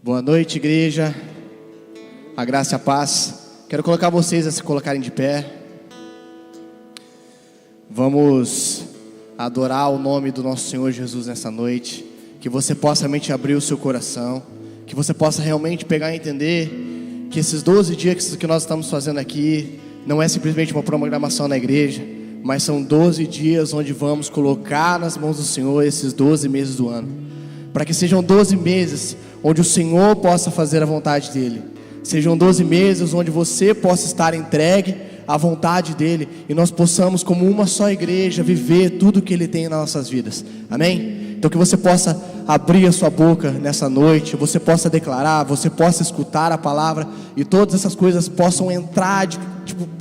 Boa noite, igreja. A graça e a paz. Quero colocar vocês a se colocarem de pé. Vamos adorar o nome do nosso Senhor Jesus nessa noite. Que você possa realmente abrir o seu coração. Que você possa realmente pegar e entender que esses 12 dias que nós estamos fazendo aqui não é simplesmente uma programação na igreja, mas são 12 dias onde vamos colocar nas mãos do Senhor esses 12 meses do ano. Para que sejam 12 meses onde o Senhor possa fazer a vontade dEle. Sejam 12 meses onde você possa estar entregue à vontade dEle, e nós possamos, como uma só igreja, viver tudo que Ele tem nas nossas vidas. Amém? Então que você possa abrir a sua boca nessa noite, você possa declarar, você possa escutar a palavra, e todas essas coisas possam entrar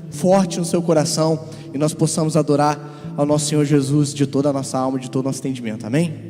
forte no seu coração, e nós possamos adorar ao nosso Senhor Jesus de toda a nossa alma, de todo o nosso entendimento. Amém?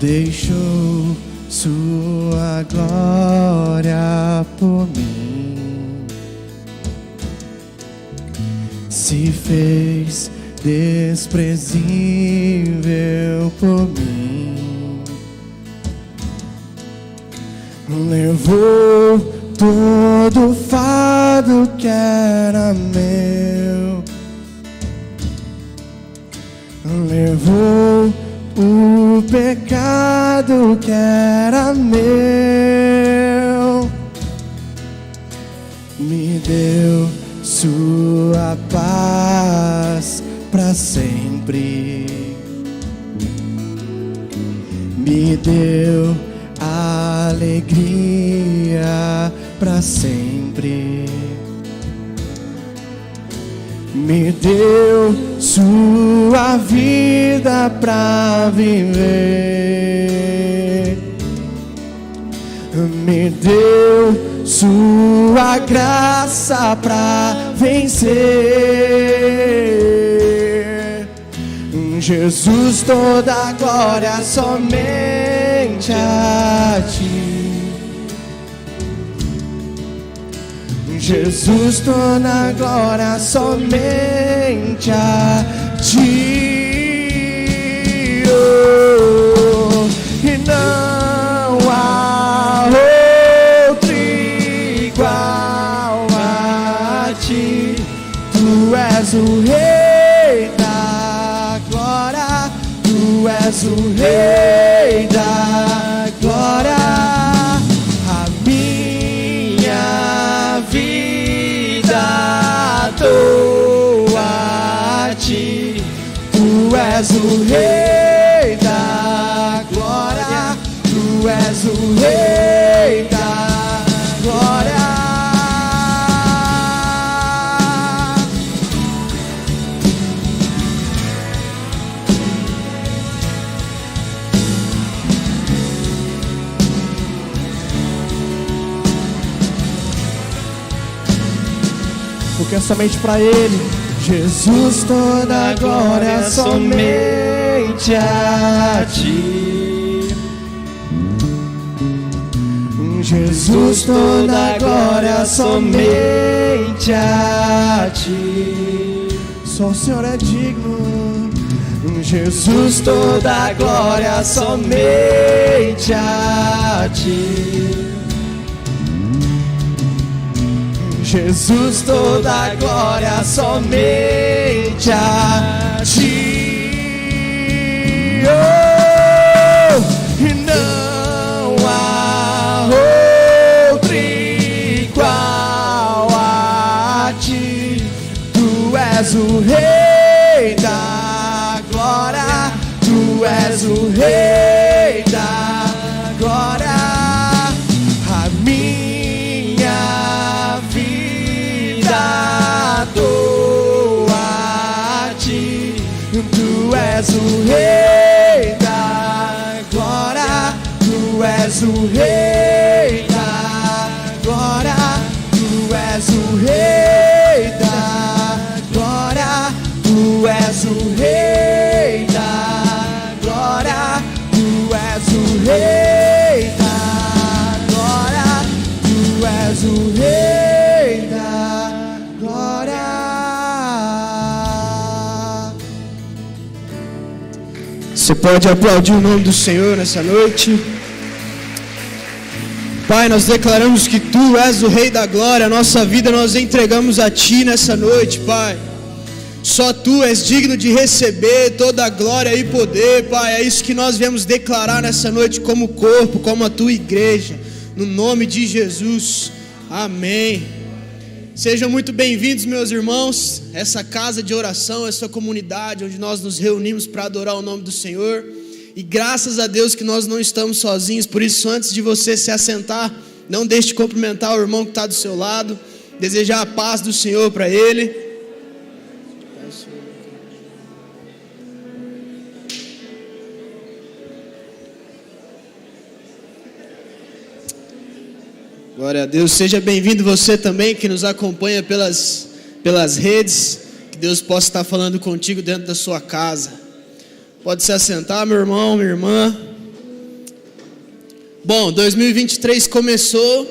Deixou sua glória por mim, se fez desprezível por mim, levou todo o fardo que era meu, levou o pecado que era meu, me deu sua paz para sempre, me deu alegria para sempre, me deu sua vida pra viver, me deu sua graça pra vencer. Jesus, toda a glória somente a ti. Jesus, toda a glória somente a ti, oh, e não há outro igual a ti. Tu és o Rei da glória, tu és o Rei da glória. Dou a ti, tu és o Rei da glória, tu és o Rei da glória. Porque é somente para Ele. Jesus, toda a glória somente a ti. Jesus, toda a glória somente a ti. Só o Senhor é digno. Jesus, toda a glória somente a ti. Jesus, toda a glória somente a ti, oh, e não há outro igual a ti. Tu és o Rei da glória, tu és o Rei da glória. Dou a ti, tu és o Rei da glória, tu és o Rei da glória. Rei da glória, tu és o Rei da glória. Você pode aplaudir o nome do Senhor nessa noite. Pai, nós declaramos que Tu és o Rei da glória. A nossa vida nós entregamos a Ti nessa noite, Pai. Só Tu és digno de receber toda a glória e poder, Pai. É isso que nós viemos declarar nessa noite como corpo, como a Tua igreja. No nome de Jesus. Amém. Sejam muito bem-vindos, meus irmãos. Essa casa de oração, essa comunidade onde nós nos reunimos para adorar o nome do Senhor. E graças a Deus que nós não estamos sozinhos. Por isso, antes de você se assentar, não deixe de cumprimentar o irmão que está do seu lado. Desejar a paz do Senhor para ele. Glória a Deus. Seja bem-vindo você também que nos acompanha pelas redes. Que Deus possa estar falando contigo dentro da sua casa. Pode se assentar, meu irmão, minha irmã. Bom, 2023 começou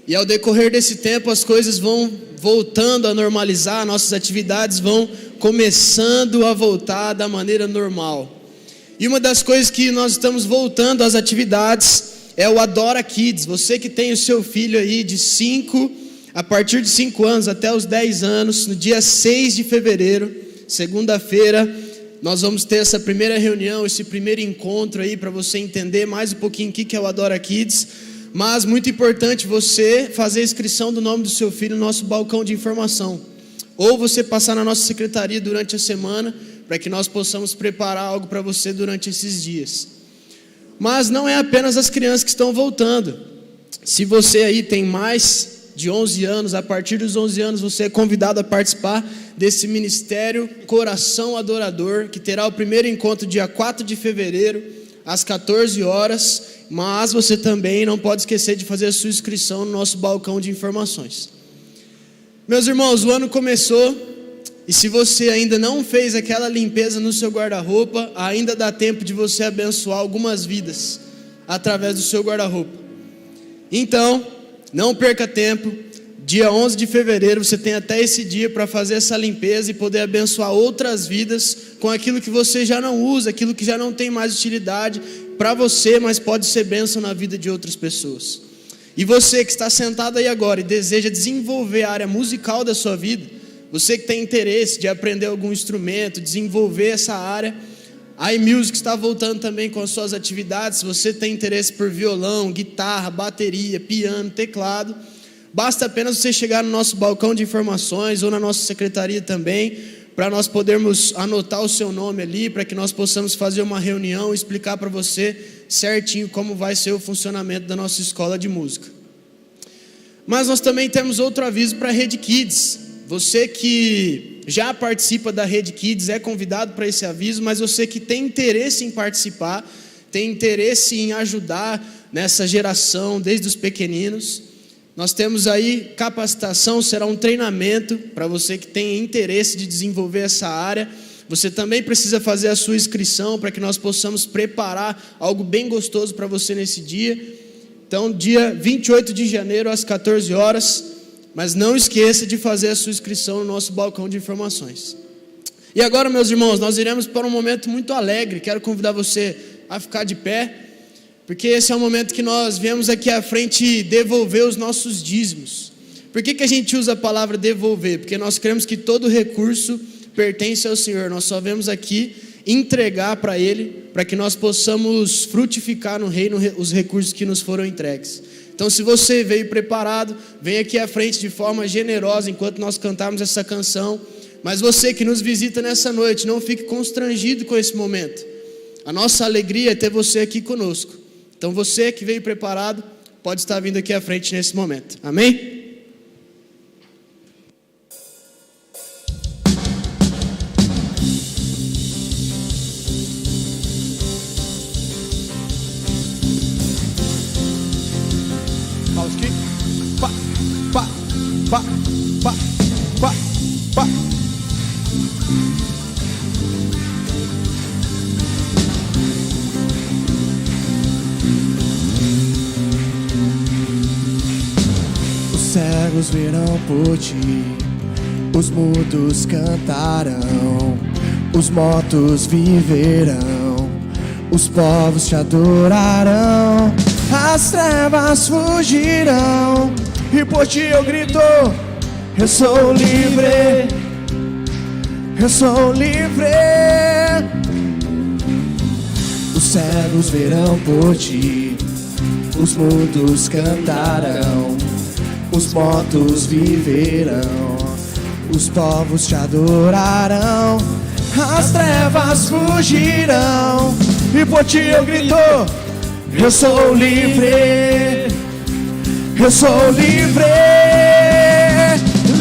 e ao decorrer desse tempo as coisas vão voltando a normalizar, nossas atividades vão começando a voltar da maneira normal. E uma das coisas que nós estamos voltando às atividades é o Adora Kids. Você que tem o seu filho aí a partir de 5 anos até os 10 anos, no dia 6 de fevereiro, segunda-feira, nós vamos ter essa primeira reunião, esse primeiro encontro aí para você entender mais um pouquinho o que é o Adora Kids. Mas muito importante você fazer a inscrição do nome do seu filho no nosso balcão de informação. Ou você passar na nossa secretaria durante a semana, para que nós possamos preparar algo para você durante esses dias. Mas não é apenas as crianças que estão voltando. Se você aí tem mais de 11 anos, a partir dos 11 anos você é convidado a participar desse ministério Coração Adorador, que terá o primeiro encontro dia 4 de fevereiro, às 14 horas, mas você também não pode esquecer de fazer a sua inscrição no nosso balcão de informações. Meus irmãos, o ano começou, e se você ainda não fez aquela limpeza no seu guarda-roupa, ainda dá tempo de você abençoar algumas vidas através do seu guarda-roupa. Então, não perca tempo, dia 11 de fevereiro você tem até esse dia para fazer essa limpeza e poder abençoar outras vidas com aquilo que você já não usa, aquilo que já não tem mais utilidade para você, mas pode ser bênção na vida de outras pessoas. E você que está sentado aí agora e deseja desenvolver a área musical da sua vida, você que tem interesse de aprender algum instrumento, desenvolver essa área, a iMusic está voltando também com as suas atividades. Se você tem interesse por violão, guitarra, bateria, piano, teclado, basta apenas você chegar no nosso balcão de informações ou na nossa secretaria também, para nós podermos anotar o seu nome ali, para que nós possamos fazer uma reunião e explicar para você certinho como vai ser o funcionamento da nossa escola de música. Mas nós também temos outro aviso para a Rede Kids. Você que já participa da Rede Kids é convidado para esse aviso, mas você que tem interesse em participar, tem interesse em ajudar nessa geração desde os pequeninos, nós temos aí capacitação, será um treinamento para você que tem interesse de desenvolver essa área. Você também precisa fazer a sua inscrição para que nós possamos preparar algo bem gostoso para você nesse dia. Então, dia 28 de janeiro às 14 horas, mas não esqueça de fazer a sua inscrição no nosso balcão de informações. E agora, meus irmãos, nós iremos para um momento muito alegre. Quero convidar você a ficar de pé, porque esse é o momento que nós viemos aqui à frente devolver os nossos dízimos. Por que a gente usa a palavra devolver? Porque nós cremos que todo recurso pertence ao Senhor. Nós só viemos aqui entregar para Ele, para que nós possamos frutificar no reino os recursos que nos foram entregues. Então, se você veio preparado, vem aqui à frente de forma generosa enquanto nós cantarmos essa canção. Mas você que nos visita nessa noite, não fique constrangido com esse momento. A nossa alegria é ter você aqui conosco. Então, você que veio preparado, pode estar vindo aqui à frente nesse momento. Amém? cegos verão por ti, os mudos cantarão, os mortos viverão, os povos te adorarão, as trevas fugirão, e por ti eu grito, eu sou livre, eu sou livre. Os cegos verão por ti, os mudos cantarão, os mortos viverão, os povos te adorarão, as trevas fugirão, e por ti eu grito, eu sou livre, eu sou livre,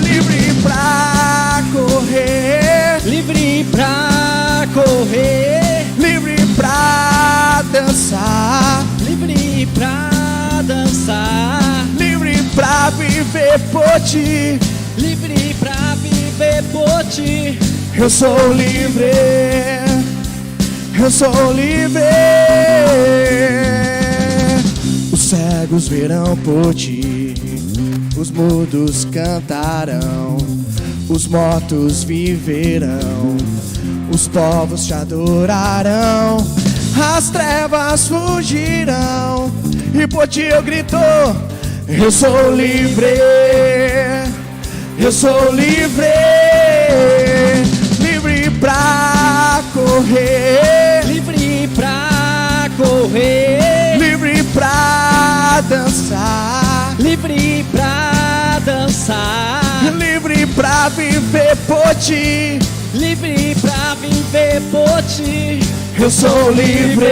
livre pra correr, livre pra correr, livre pra dançar, livre pra dançar, livre pra viver por ti, livre pra viver por ti. eu sou livre, eu sou livre. Os cegos verão por ti, os mudos cantarão, os mortos viverão, os povos te adorarão, as trevas fugirão, e por ti eu grito, eu sou livre, eu sou livre, livre pra correr, Livre pra correr, livre pra dançar, livre pra dançar, livre pra viver por ti, livre pra viver por ti. eu sou livre,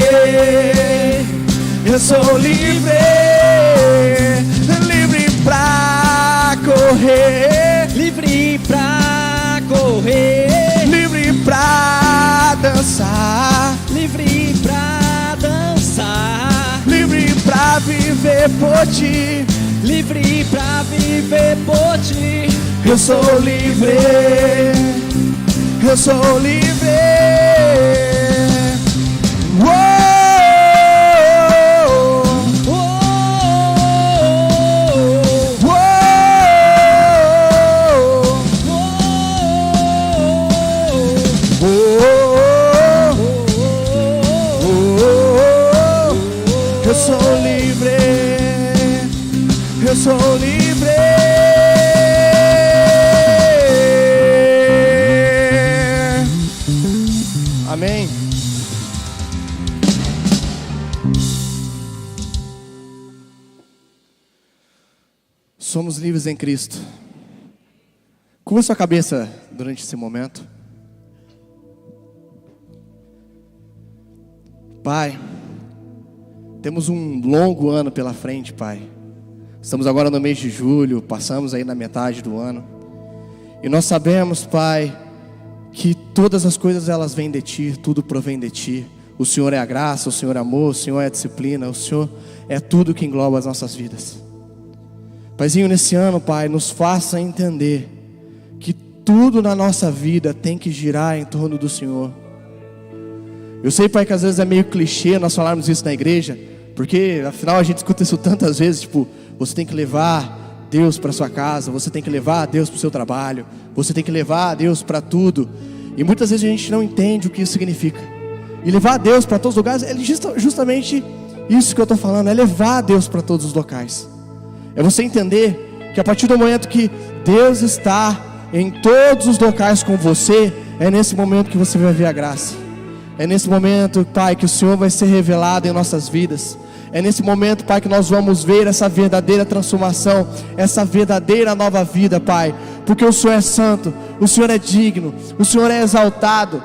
eu sou livre, livre pra correr, Livre pra correr, livre pra dançar, livre pra dançar, livre pra viver por ti, livre pra viver por ti. eu sou livre, eu sou livre. Uou! Eu sou livre, eu sou livre. Amém. Somos livres em Cristo. Curva sua cabeça durante esse momento. Pai, temos um longo ano pela frente, Pai. Estamos agora no mês de julho, passamos aí na metade do ano. E nós sabemos, Pai, que todas as coisas elas vêm de Ti, tudo provém de Ti. O Senhor é a graça, o Senhor é amor, o Senhor é a disciplina, o Senhor é tudo que engloba as nossas vidas. Paizinho, nesse ano, Pai, nos faça entender que tudo na nossa vida tem que girar em torno do Senhor. Eu sei, Pai, que às vezes é meio clichê nós falarmos isso na igreja, porque afinal a gente escuta isso tantas vezes, tipo, você tem que levar Deus para sua casa, você tem que levar Deus para o seu trabalho, você tem que levar Deus para tudo. E muitas vezes a gente não entende o que isso significa. E levar Deus para todos os lugares é justamente isso que eu estou falando, é levar Deus para todos os locais. É você entender que a partir do momento que Deus está em todos os locais com você, é nesse momento que você vai ver a graça. É nesse momento, Pai, que o Senhor vai ser revelado em nossas vidas. É nesse momento, Pai, que nós vamos ver essa verdadeira transformação, essa verdadeira nova vida, Pai. Porque o Senhor é santo, o Senhor é digno, o Senhor é exaltado.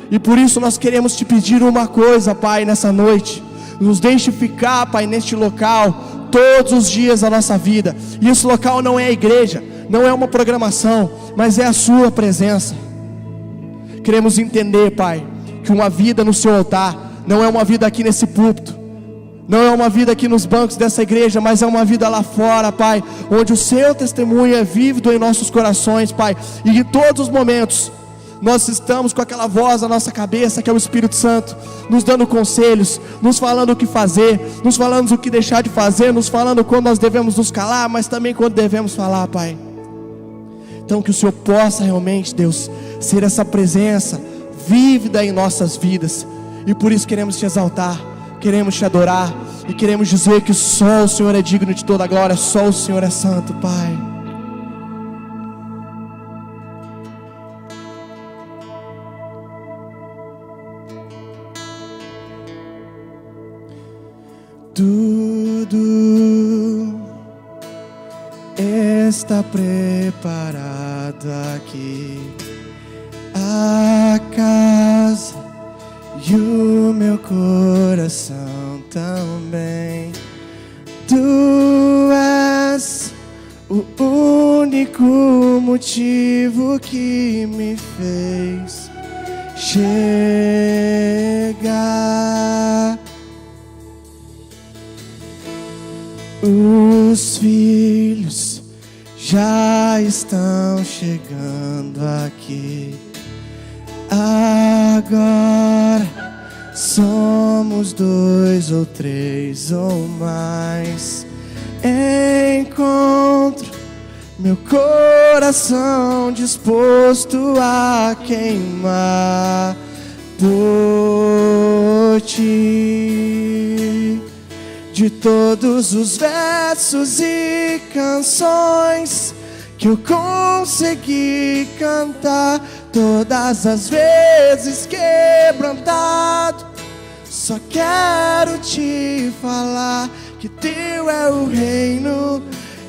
E por isso nós queremos te pedir uma coisa, Pai, nessa noite. Nos deixe ficar, Pai, neste local todos os dias da nossa vida. E esse local não é a igreja, não é uma programação, mas é a sua presença. Queremos entender, Pai, que uma vida no seu altar não é uma vida aqui nesse púlpito, não é uma vida aqui nos bancos dessa igreja, mas é uma vida lá fora, Pai, onde o seu testemunho é vívido em nossos corações, Pai, e em todos os momentos nós estamos com aquela voz na nossa cabeça, que é o Espírito Santo, nos dando conselhos, nos falando o que fazer, nos falando o que deixar de fazer, nos falando quando nós devemos nos calar, mas também quando devemos falar, Pai. Então que o Senhor possa realmente, Deus, ser essa presença vívida em nossas vidas, e por isso queremos te exaltar, queremos te adorar, e queremos dizer que só o Senhor é digno de toda a glória, só o Senhor é santo, Pai. Tudo está preparado aqui, a casa e o meu coração também. Tu és o único motivo que me fez chegar. Os filhos já estão chegando aqui. Agora somos 2 ou 3 ou mais. Encontro meu coração disposto a queimar por ti. De todos os versos e canções que eu consegui cantar, todas as vezes quebrantado, só quero te falar que teu é o reino,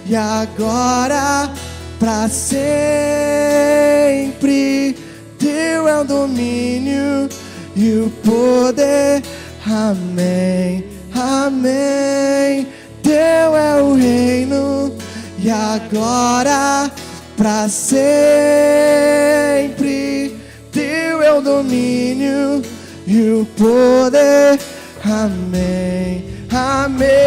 e agora pra sempre teu é o domínio e o poder. Amém. Amém, teu é o reino, e agora pra sempre teu é o domínio e o poder. Amém, amém.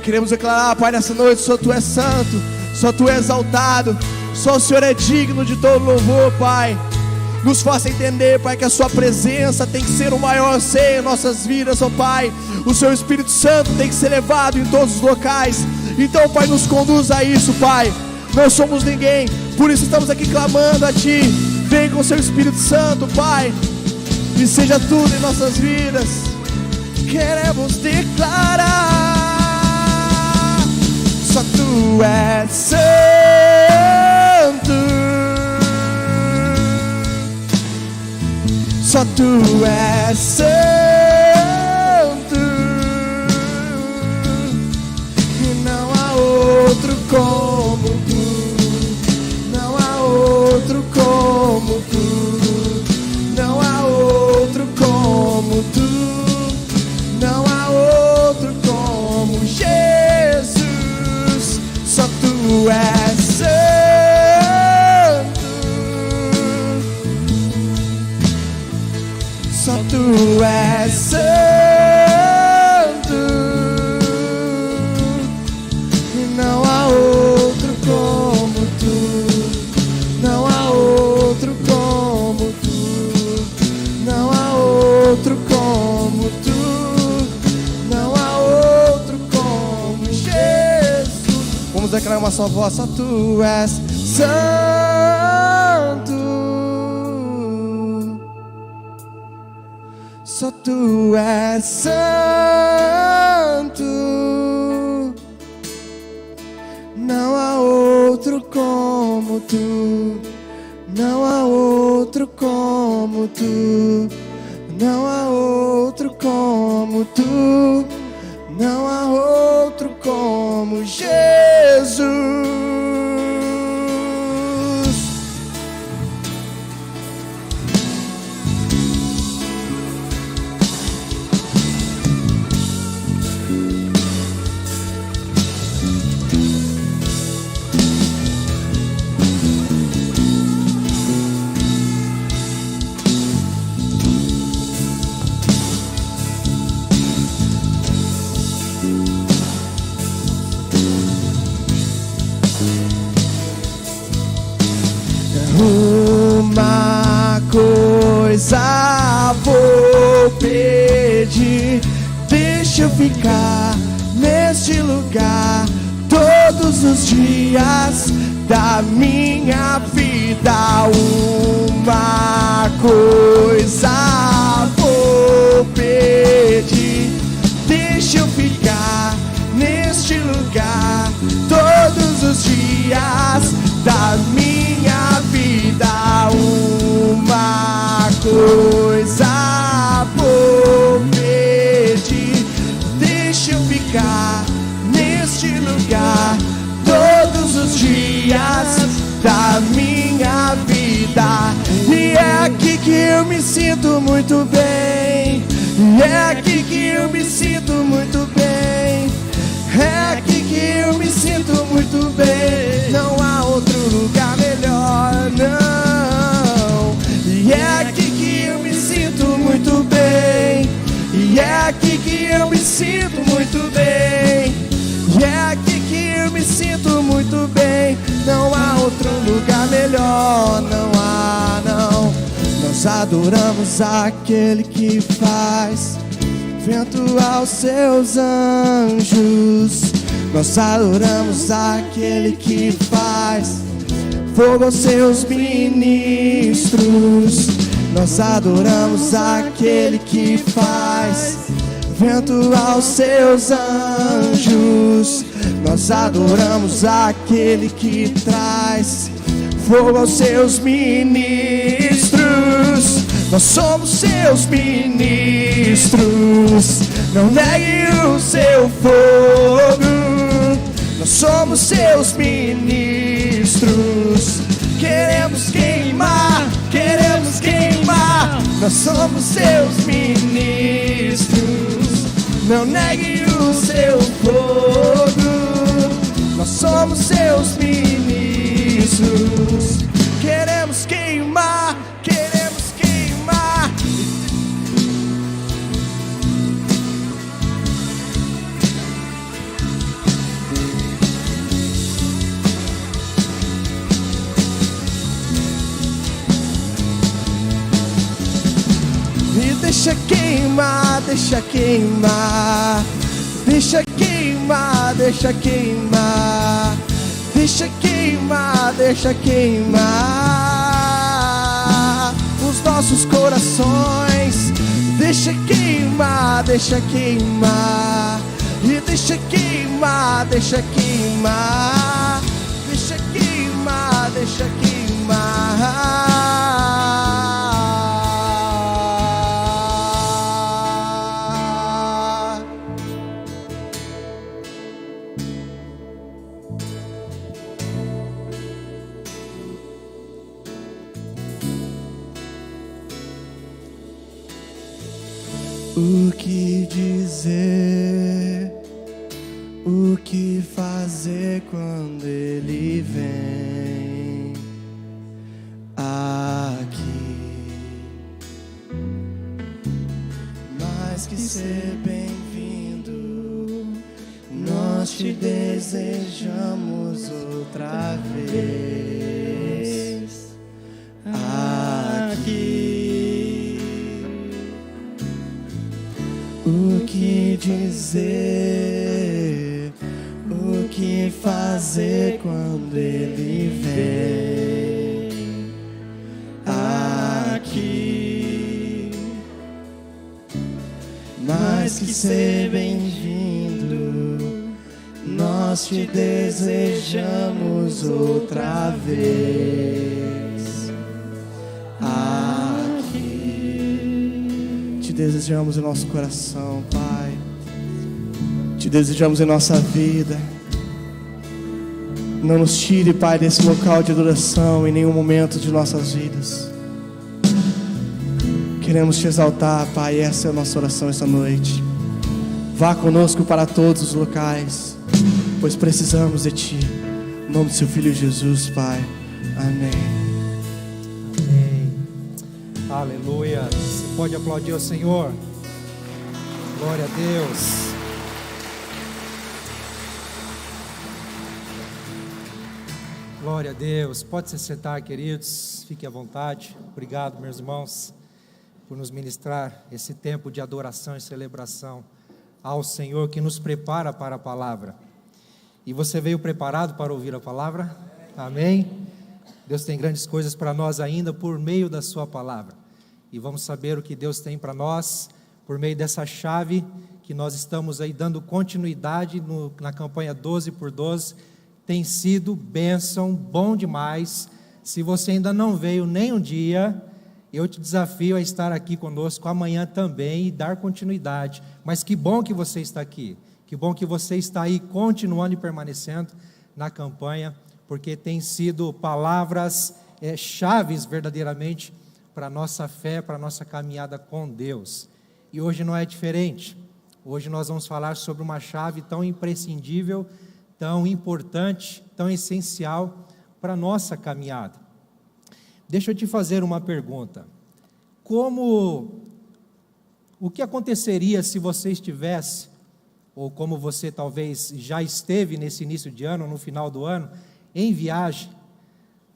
Queremos declarar, Pai, nessa noite, só Tu és santo, só Tu és exaltado, só o Senhor é digno de todo louvor, Pai. Nos faça entender, Pai, que a Sua presença tem que ser o maior ser em nossas vidas, ó Pai. O Seu Espírito Santo tem que ser levado em todos os locais. Então, Pai, nos conduz a isso, Pai. Não somos ninguém, por isso estamos aqui clamando a Ti. Vem com o Seu Espírito Santo, Pai, e seja tudo em nossas vidas. Queremos declarar: só Tu és santo, só Tu és santo, e não há outro como Tu, não há outro como Tu, não há outro como Tu, não há outro como Jesus. Só Tu és santo, só Tu és santo, e não há outro como Tu, não há outro como Tu, não há outro como Tu, não há outro como Jesus. Vamos declarar uma só voz: só Tu és santo, só Tu és santo, não há outro como Tu, não há outro como Tu, não há outro como Tu, não há outro como Jesus. coisa vou pedir. Deixa eu ficar neste lugar todos os dias da minha vida. Uma coisa vou pedir. Deixa eu ficar neste lugar todos os dias da minha vida. Uma coisa vou pedir. Deixa eu ficar neste lugar todos os dias da minha vida. E é aqui que eu me sinto muito bem. E é aqui que eu me sinto muito bem. É aqui que eu me sinto muito bem. Não há outro lugar melhor, não. E é aqui que eu me sinto muito bem. E é aqui que eu me sinto muito bem. E é aqui que eu me sinto muito bem. Não há outro lugar melhor, não há, não. Nós adoramos aquele que faz vento aos seus anjos. Nós adoramos aquele que faz fogo aos seus ministros. Nós adoramos aquele que faz vento aos seus anjos. Nós adoramos aquele que traz fogo aos seus ministros. Nós somos seus ministros. Não negue o seu fogo. Nós somos seus ministros. Queremos queimar, queremos queimar. Nós somos seus ministros. Não negue o seu fogo. Nós somos seus ministros. Queremos queimar, queremos queimar. E deixa queimar, deixa queimar. Deixa queimar, deixa queimar. Deixa queimar, deixa queimar os nossos corações. Deixa queimar, deixa queimar. E deixa queimar, deixa queimar. Deixa queimar, deixa queimar. O que dizer, o que fazer quando ele vem aqui? Mais que ser bem-vindo, nós te desejamos outra vez aqui. O que dizer, o que fazer quando ele vem aqui? Mais que ser bem-vindo, nós te desejamos outra vez aqui. Te desejamos em nosso coração, Pai. Te desejamos em nossa vida. Não nos tire, Pai, desse local de adoração em nenhum momento de nossas vidas. Queremos te exaltar, Pai. Essa é a nossa oração esta noite. Vá conosco para todos os locais, pois precisamos de Ti. Em nome do Seu Filho Jesus, Pai. Amém. Amém. Aleluia. Você pode aplaudir ao Senhor. Glória a Deus. Glória a Deus. Pode se sentar, queridos. Fiquem à vontade. Obrigado, meus irmãos. por nos ministrar esse tempo de adoração e celebração ao Senhor que nos prepara para a palavra. E você veio preparado para ouvir a palavra? Amém? Deus tem grandes coisas para nós ainda por meio da sua palavra. E vamos saber o que Deus tem para nós por meio dessa chave que nós estamos aí dando continuidade na campanha 12 por 12. Tem sido bênção, bom demais. Se você ainda não veio nem um dia, eu te desafio a estar aqui conosco amanhã também e dar continuidade. Mas que bom que você está aqui, que bom que você está aí continuando e permanecendo na campanha, porque tem sido palavras chaves verdadeiramente para a nossa fé, para a nossa caminhada com Deus. E hoje não é diferente. Hoje nós vamos falar sobre uma chave tão imprescindível, tão importante, tão essencial para a nossa caminhada. Deixa eu te fazer uma pergunta. O que aconteceria se você estivesse, ou como você talvez já esteve nesse início de ano, no final do ano, em viagem,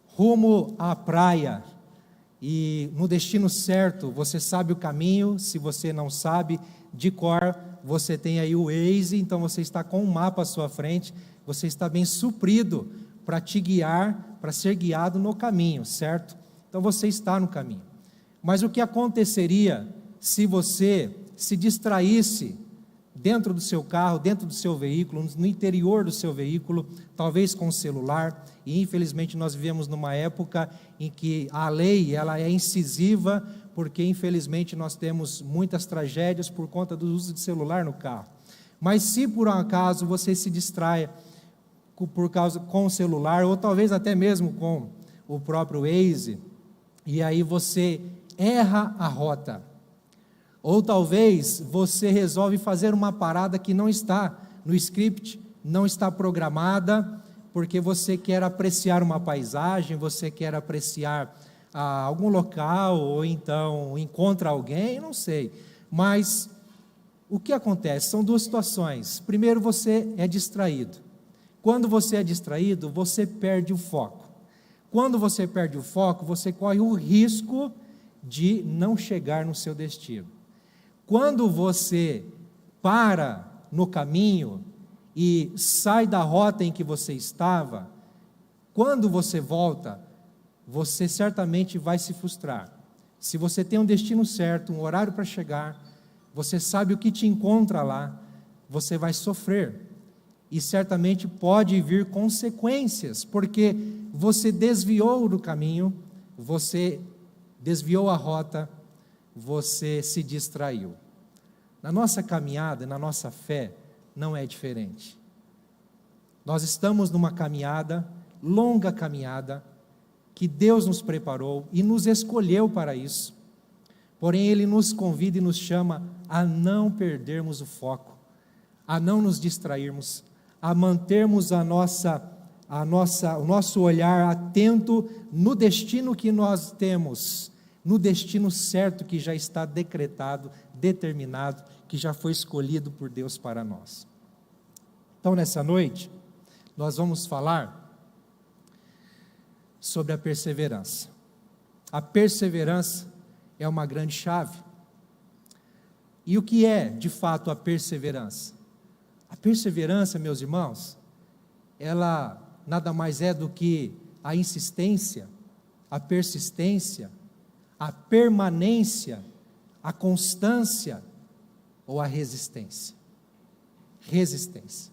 rumo à praia, e no destino certo, você sabe o caminho, se você não sabe de cor, você tem aí o Waze, então você está com um mapa à sua frente, você está bem suprido para te guiar, para ser guiado no caminho, certo? Então você está no caminho. Mas o que aconteceria se você se distraísse dentro do seu carro, dentro do seu veículo, no interior do seu veículo, talvez com o celular? E infelizmente nós vivemos numa época em que a lei ela é incisiva, porque infelizmente nós temos muitas tragédias por conta do uso de celular no carro. Mas se por um acaso você se distraia com o celular, ou talvez até mesmo com o próprio Waze, e aí você erra a rota, ou talvez você resolve fazer uma parada que não está no script, não está programada, porque você quer apreciar uma paisagem, você quer apreciar algum local, ou então encontra alguém, não sei. Mas o que acontece? São duas situações. Primeiro, você é distraído. Quando você é distraído, você perde o foco. Quando você perde o foco, você corre o risco de não chegar no seu destino. Quando você para no caminho e sai da rota em que você estava, quando você volta, você certamente vai se frustrar. Se você tem um destino certo, um horário para chegar, você sabe o que te encontra lá, você vai sofrer. E certamente pode vir consequências, porque você desviou do caminho, você desviou a rota, você se distraiu. Na nossa caminhada, na nossa fé, não é diferente. Nós estamos numa caminhada, longa caminhada, que Deus nos preparou e nos escolheu para isso. Porém, Ele nos convida e nos chama a não perdermos o foco, a não nos distrairmos, a mantermos o nosso olhar atento no destino que nós temos, no destino certo que já está decretado, determinado, que já foi escolhido por Deus para nós. Então, nessa noite, nós vamos falar sobre a perseverança. A perseverança é uma grande chave. E o que é, de fato, a perseverança? A perseverança, meus irmãos, ela nada mais é do que a insistência, a persistência, a permanência, a constância ou a resistência. Resistência.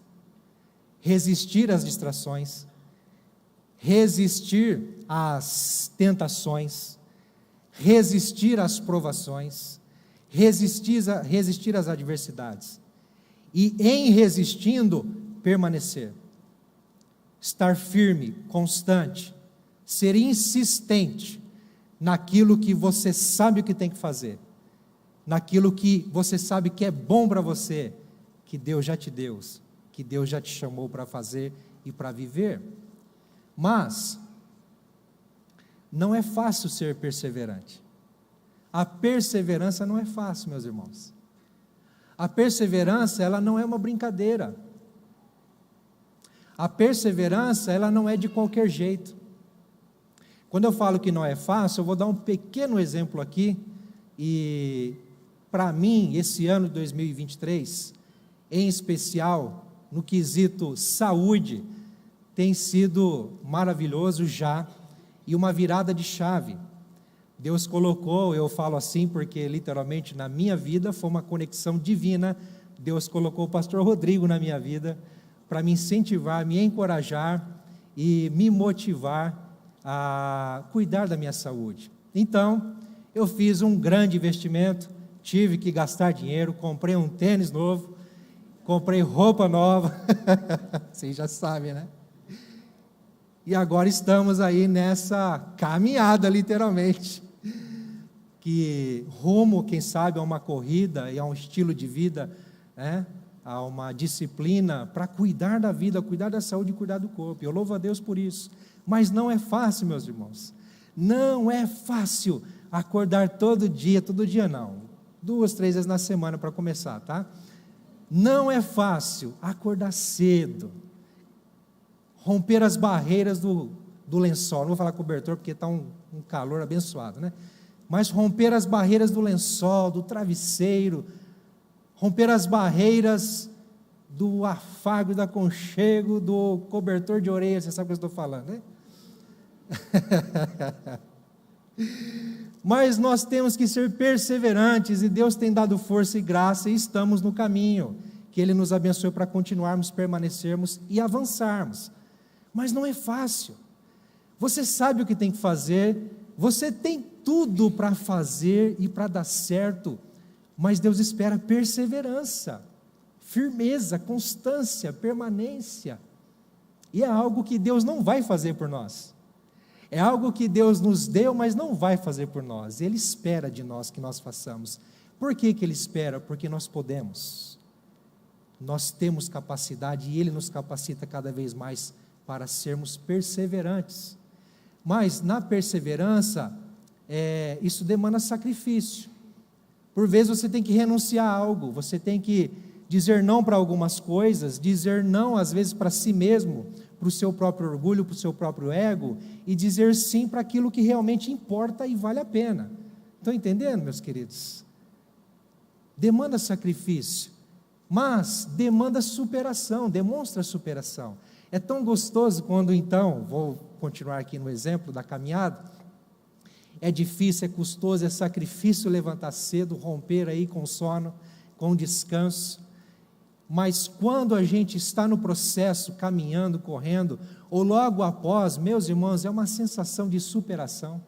Resistir às distrações, resistir às tentações, resistir às provações, resistir às adversidades. E em resistindo, permanecer. Estar firme, constante, ser insistente naquilo que você sabe o que tem que fazer, naquilo que você sabe que é bom para você, que Deus já te deu, que Deus já te chamou para fazer e para viver. Mas não é fácil ser perseverante. A perseverança não é fácil, meus irmãos. A perseverança, ela não é uma brincadeira. A perseverança, ela não é de qualquer jeito. Quando eu falo que não é fácil, eu vou dar um pequeno exemplo aqui, E para mim, esse ano de 2023, em especial no quesito saúde, tem sido maravilhoso já, e uma virada de chave. Deus colocou, eu falo assim porque literalmente na minha vida foi uma conexão divina. Deus colocou o pastor Rodrigo na minha vida para me incentivar, me encorajar e me motivar a cuidar da minha saúde. Então, eu fiz um grande investimento, tive que gastar dinheiro, comprei um tênis novo, comprei roupa nova, vocês já sabem, né? E agora estamos aí nessa caminhada, literalmente, que rumo, quem sabe, a uma corrida e a um estilo de vida, né? A uma disciplina para cuidar da vida, cuidar da saúde e cuidar do corpo. Eu louvo a Deus por isso. Mas não é fácil, meus irmãos. Não é fácil acordar todo dia não. 2, 3 vezes na semana para começar, tá? Não é fácil acordar cedo, romper as barreiras do lençol. Não vou falar cobertor porque está um calor abençoado, né? Mas romper as barreiras do lençol, do travesseiro, romper as barreiras do afago, do aconchego, do cobertor de orelha. Você sabe o que eu estou falando, né? Mas nós temos que ser perseverantes, e Deus tem dado força e graça, e estamos no caminho que Ele nos abençoe para continuarmos, permanecermos e avançarmos. Mas não é fácil. Você sabe o que tem que fazer, você tem tudo para fazer e para dar certo, mas Deus espera perseverança, firmeza, constância, permanência. E é algo que Deus não vai fazer por nós. É algo que Deus nos deu, mas não vai fazer por nós. Ele espera de nós que nós façamos. Por que Ele espera? Porque nós podemos. Nós temos capacidade e Ele nos capacita cada vez mais para sermos perseverantes. Mas na perseverança, isso demanda sacrifício. Por vezes você tem que renunciar a algo, você tem que dizer não para algumas coisas, dizer não às vezes para si mesmo, para o seu próprio orgulho, para o seu próprio ego, e dizer sim para aquilo que realmente importa e vale a pena. Estão entendendo, meus queridos? Demanda sacrifício, mas demanda superação, demonstra superação. É tão gostoso quando então, vou continuar aqui no exemplo da caminhada, é difícil, é custoso, é sacrifício levantar cedo, romper aí com sono, com descanso, mas quando a gente está no processo, caminhando, correndo, ou logo após, meus irmãos, é uma sensação de superação,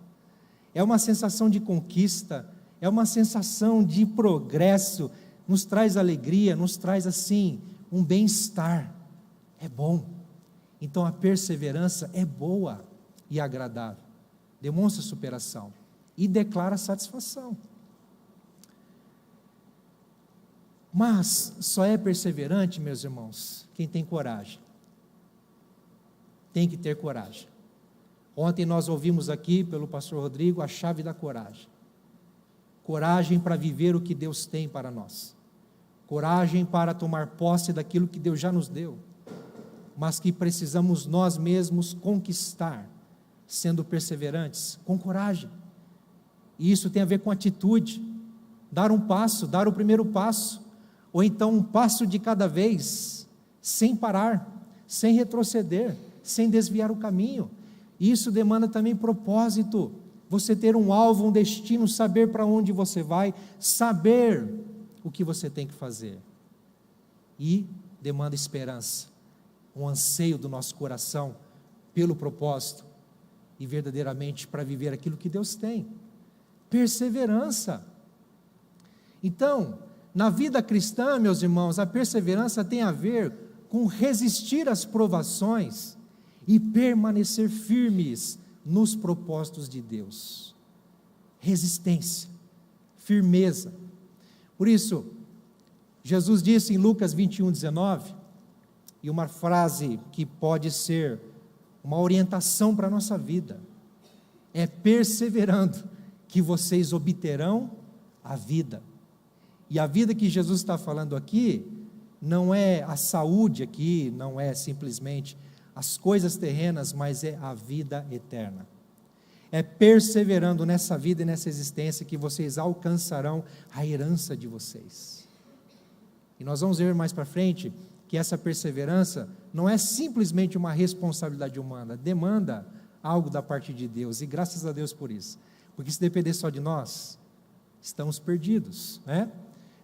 é uma sensação de conquista, é uma sensação de progresso, nos traz alegria, nos traz assim, um bem-estar, é bom. Então a perseverança é boa e agradável, demonstra superação e declara satisfação. Mas só é perseverante, meus irmãos, quem tem coragem. Tem que ter coragem. Ontem nós ouvimos aqui pelo pastor Rodrigo a chave da coragem. Coragem para viver o que Deus tem para nós. Coragem para tomar posse daquilo que Deus já nos deu, mas que precisamos nós mesmos conquistar, sendo perseverantes, com coragem. E isso tem a ver com atitude, dar um passo, dar o primeiro passo, ou então um passo de cada vez, sem parar, sem retroceder, sem desviar o caminho. Isso demanda também propósito, você ter um alvo, um destino, saber para onde você vai, saber o que você tem que fazer. E demanda esperança, um anseio do nosso coração pelo propósito e verdadeiramente para viver aquilo que Deus tem. Perseverança. Então, na vida cristã, meus irmãos, a perseverança tem a ver com resistir às provações e permanecer firmes nos propósitos de Deus. Resistência, firmeza. Por isso, Jesus disse em Lucas 21:19, e uma frase que pode ser uma orientação para a nossa vida, é perseverando que vocês obterão a vida. E a vida que Jesus está falando aqui, não é a saúde aqui, não é simplesmente as coisas terrenas, mas é a vida eterna. é perseverando nessa vida e nessa existência que vocês alcançarão a herança de vocês. E nós vamos ver mais para frente que essa perseverança não é simplesmente uma responsabilidade humana, demanda algo da parte de Deus, e graças a Deus por isso, porque se depender só de nós, estamos perdidos, né?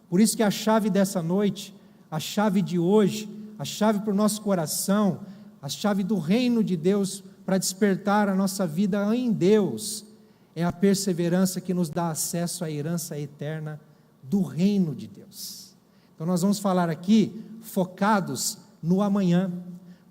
Por isso que a chave dessa noite, a chave de hoje, a chave para o nosso coração, a chave do reino de Deus para despertar a nossa vida em Deus, é a perseverança que nos dá acesso à herança eterna do reino de Deus. Então nós vamos falar aqui focados no amanhã,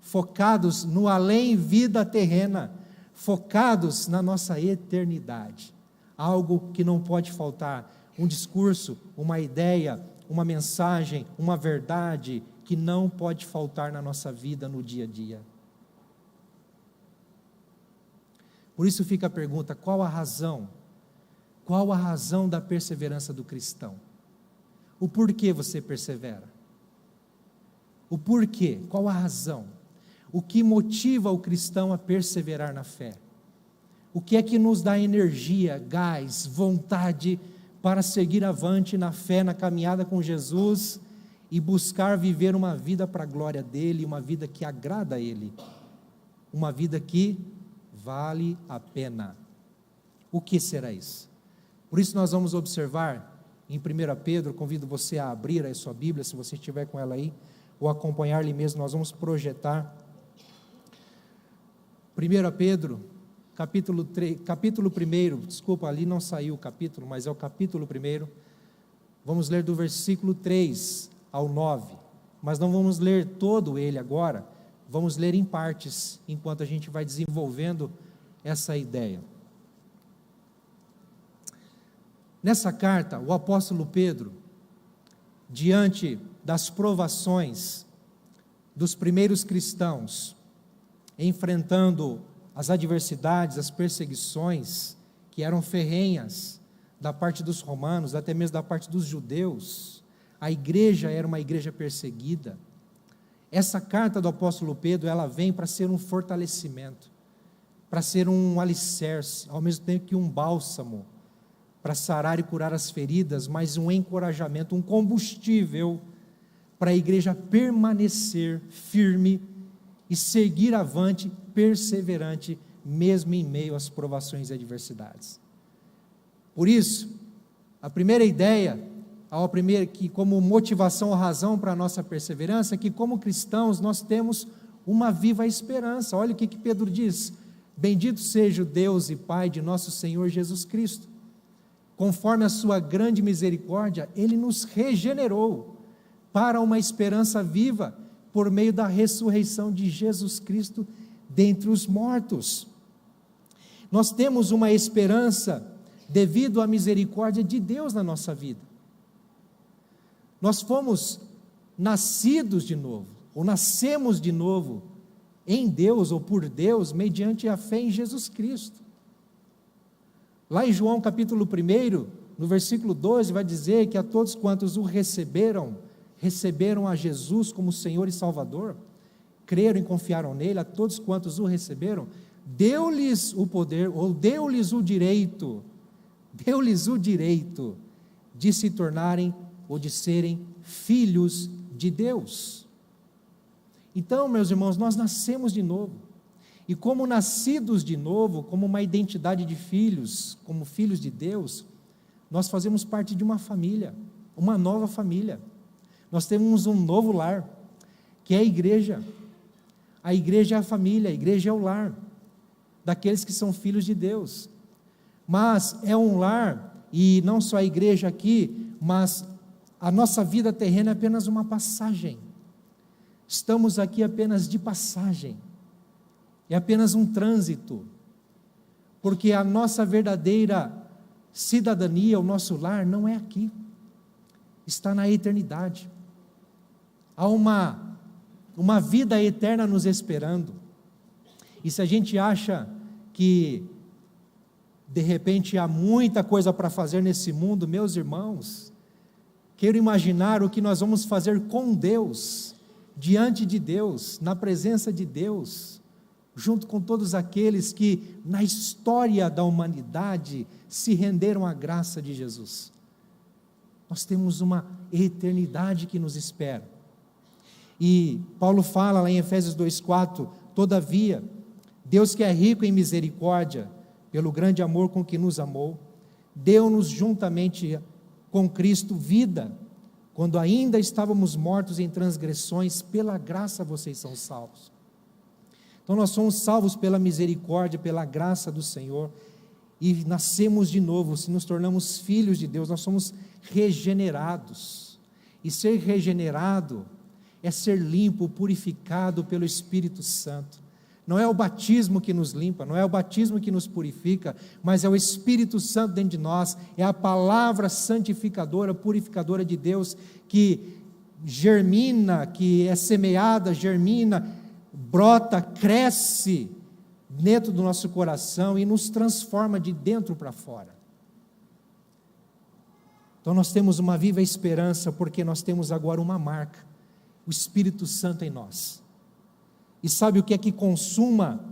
focados no além vida terrena, focados na nossa eternidade, algo que não pode faltar, um discurso, uma ideia, uma mensagem, uma verdade que não pode faltar na nossa vida no dia a dia. Por isso fica a pergunta, qual a razão? Qual a razão da perseverança do cristão? O porquê você persevera? O porquê? Qual a razão? O que motiva o cristão a perseverar na fé? O que é que nos dá energia, gás, vontade para seguir avante na fé, na caminhada com Jesus e buscar viver uma vida para a glória dEle, uma vida que agrada a Ele, uma vida que vale a pena? O que será isso? Por isso nós vamos observar em 1 Pedro, convido você a abrir a sua Bíblia, se você estiver com ela aí, ou acompanhar-lhe mesmo, nós vamos projetar 1 Pedro, capítulo 1, desculpa, ali não saiu o capítulo, mas é o capítulo 1, vamos ler do versículo 3 ao 9, mas não vamos ler todo ele agora, vamos ler em partes, enquanto a gente vai desenvolvendo essa ideia. Nessa carta, o apóstolo Pedro, diante das provações dos primeiros cristãos, enfrentando as adversidades, as perseguições, que eram ferrenhas, da parte dos romanos, até mesmo da parte dos judeus, a igreja era uma igreja perseguida. Essa carta do apóstolo Pedro, ela vem para ser um fortalecimento, para ser um alicerce, ao mesmo tempo que um bálsamo, para sarar e curar as feridas, mas um encorajamento, um combustível para a igreja permanecer firme e seguir avante, perseverante, mesmo em meio às provações e adversidades. Por isso, a primeira ideia, que como motivação ou razão para a nossa perseverança, é que como cristãos nós temos uma viva esperança. Olha o que Pedro diz: bendito seja o Deus e Pai de nosso Senhor Jesus Cristo, conforme a sua grande misericórdia, Ele nos regenerou para uma esperança viva, por meio da ressurreição de Jesus Cristo dentre os mortos. Nós temos uma esperança devido à misericórdia de Deus na nossa vida. Nós fomos nascidos de novo, ou nascemos de novo, em Deus ou por Deus, mediante a fé em Jesus Cristo. Lá em João capítulo 1, no versículo 12, vai dizer que a todos quantos o receberam a Jesus como Senhor e Salvador, creram e confiaram nele, a todos quantos o receberam, deu-lhes o poder, ou deu-lhes o direito de se tornarem, ou de serem filhos de Deus. Então, meus irmãos, nós nascemos de novo, e como nascidos de novo, como uma identidade de filhos, como filhos de Deus, nós fazemos parte de uma família, uma nova família. Nós temos um novo lar, que é a igreja. A igreja é a família, a igreja é o lar daqueles que são filhos de Deus. Mas é um lar, e não só a igreja aqui, mas a nossa vida terrena é apenas uma passagem. Estamos aqui apenas de passagem. É apenas um trânsito, porque a nossa verdadeira cidadania, o nosso lar não é aqui, está na eternidade. Há uma vida eterna nos esperando, e se a gente acha que de repente há muita coisa para fazer nesse mundo, meus irmãos, quero imaginar o que nós vamos fazer com Deus, diante de Deus, na presença de Deus, junto com todos aqueles que na história da humanidade se renderam à graça de Jesus. Nós temos uma eternidade que nos espera. E Paulo fala lá em Efésios 2,4: todavia, Deus, que é rico em misericórdia, pelo grande amor com que nos amou, deu-nos juntamente com Cristo vida, quando ainda estávamos mortos em transgressões, pela graça vocês são salvos. Então nós somos salvos pela misericórdia, pela graça do Senhor, e nascemos de novo, se nos tornamos filhos de Deus, nós somos regenerados. E ser regenerado é ser limpo, purificado pelo Espírito Santo. Não é o batismo que nos limpa, não é o batismo que nos purifica, mas é o Espírito Santo dentro de nós, é a palavra santificadora, purificadora de Deus, que germina, que é semeada, germina, brota, cresce dentro do nosso coração e nos transforma de dentro para fora. Então nós temos uma viva esperança, porque nós temos agora uma marca, o Espírito Santo em nós. E sabe o que é que consuma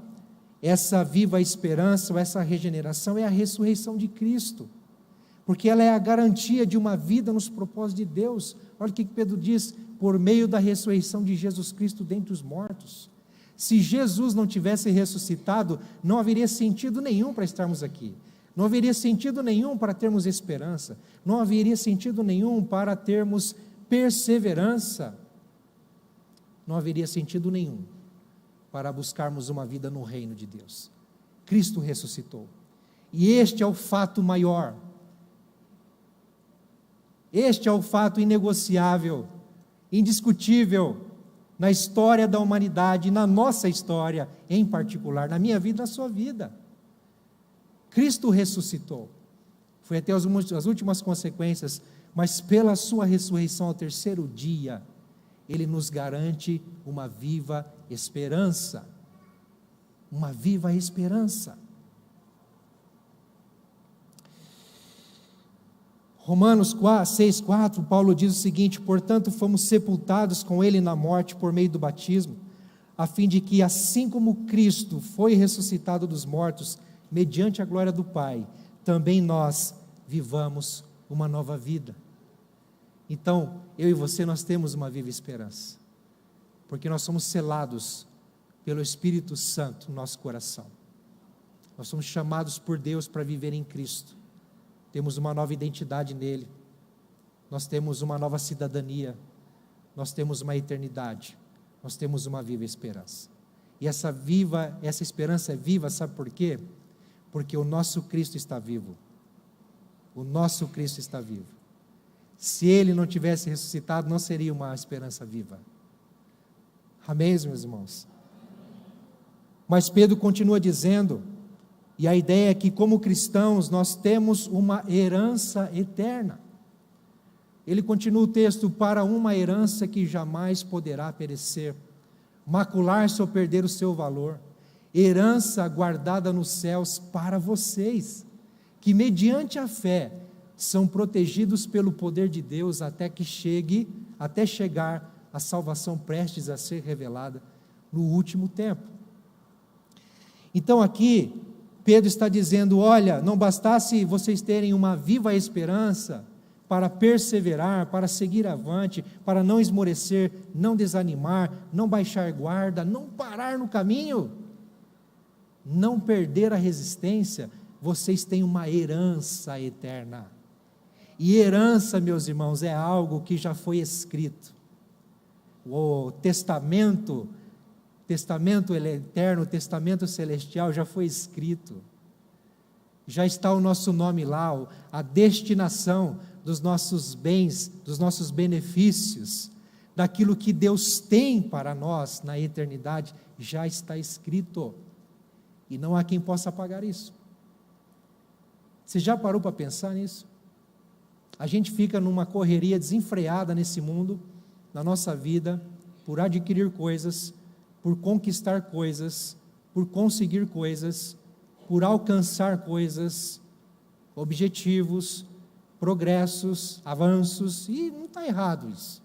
essa viva esperança, ou essa regeneração? É a ressurreição de Cristo, porque ela é a garantia de uma vida nos propósitos de Deus. Olha o que Pedro diz: por meio da ressurreição de Jesus Cristo dentre os mortos. Se Jesus não tivesse ressuscitado, não haveria sentido nenhum para estarmos aqui, não haveria sentido nenhum para termos esperança, não haveria sentido nenhum para termos perseverança, não haveria sentido nenhum para buscarmos uma vida no reino de Deus. Cristo ressuscitou, e este é o fato maior, este é o fato inegociável, indiscutível, na história da humanidade, na nossa história em particular, na minha vida, na sua vida. Cristo ressuscitou, foi até as últimas consequências, mas pela sua ressurreição ao terceiro dia, Ele nos garante uma viva esperança, uma viva esperança. Romanos 6,4, Paulo diz o seguinte: portanto fomos sepultados com Ele na morte por meio do batismo, a fim de que, assim como Cristo foi ressuscitado dos mortos, mediante a glória do Pai, também nós vivamos uma nova vida. Então, eu e você, nós temos uma viva esperança, porque nós somos selados pelo Espírito Santo no nosso coração. Nós somos chamados por Deus para viver em Cristo. Temos uma nova identidade nele, nós temos uma nova cidadania, nós temos uma eternidade, nós temos uma viva esperança. E essa esperança é viva, sabe por quê? Porque o nosso Cristo está vivo. O nosso Cristo está vivo. Se Ele não tivesse ressuscitado, não seria uma esperança viva. Amém, meus irmãos? Mas Pedro continua dizendo, e a ideia é que, como cristãos, nós temos uma herança eterna. Ele continua o texto: para uma herança que jamais poderá perecer, macular-se ou perder o seu valor, herança guardada nos céus para vocês, que mediante a fé são protegidos pelo poder de Deus até chegar a salvação prestes a ser revelada no último tempo. Então aqui Pedro está dizendo: olha, não bastasse vocês terem uma viva esperança para perseverar, para seguir avante, para não esmorecer, não desanimar, não baixar guarda, não parar no caminho, não perder a resistência, vocês têm uma herança eterna. E herança, meus irmãos, é algo que já foi escrito. O testamento eterno, o testamento celestial já foi escrito. Já está o nosso nome lá, a destinação dos nossos bens, dos nossos benefícios, daquilo que Deus tem para nós na eternidade, já está escrito. E não há quem possa apagar isso. Você já parou para pensar nisso? A gente fica numa correria desenfreada nesse mundo, na nossa vida, por adquirir coisas, por conquistar coisas, por conseguir coisas, por alcançar coisas, objetivos, progressos, avanços, e não está errado isso.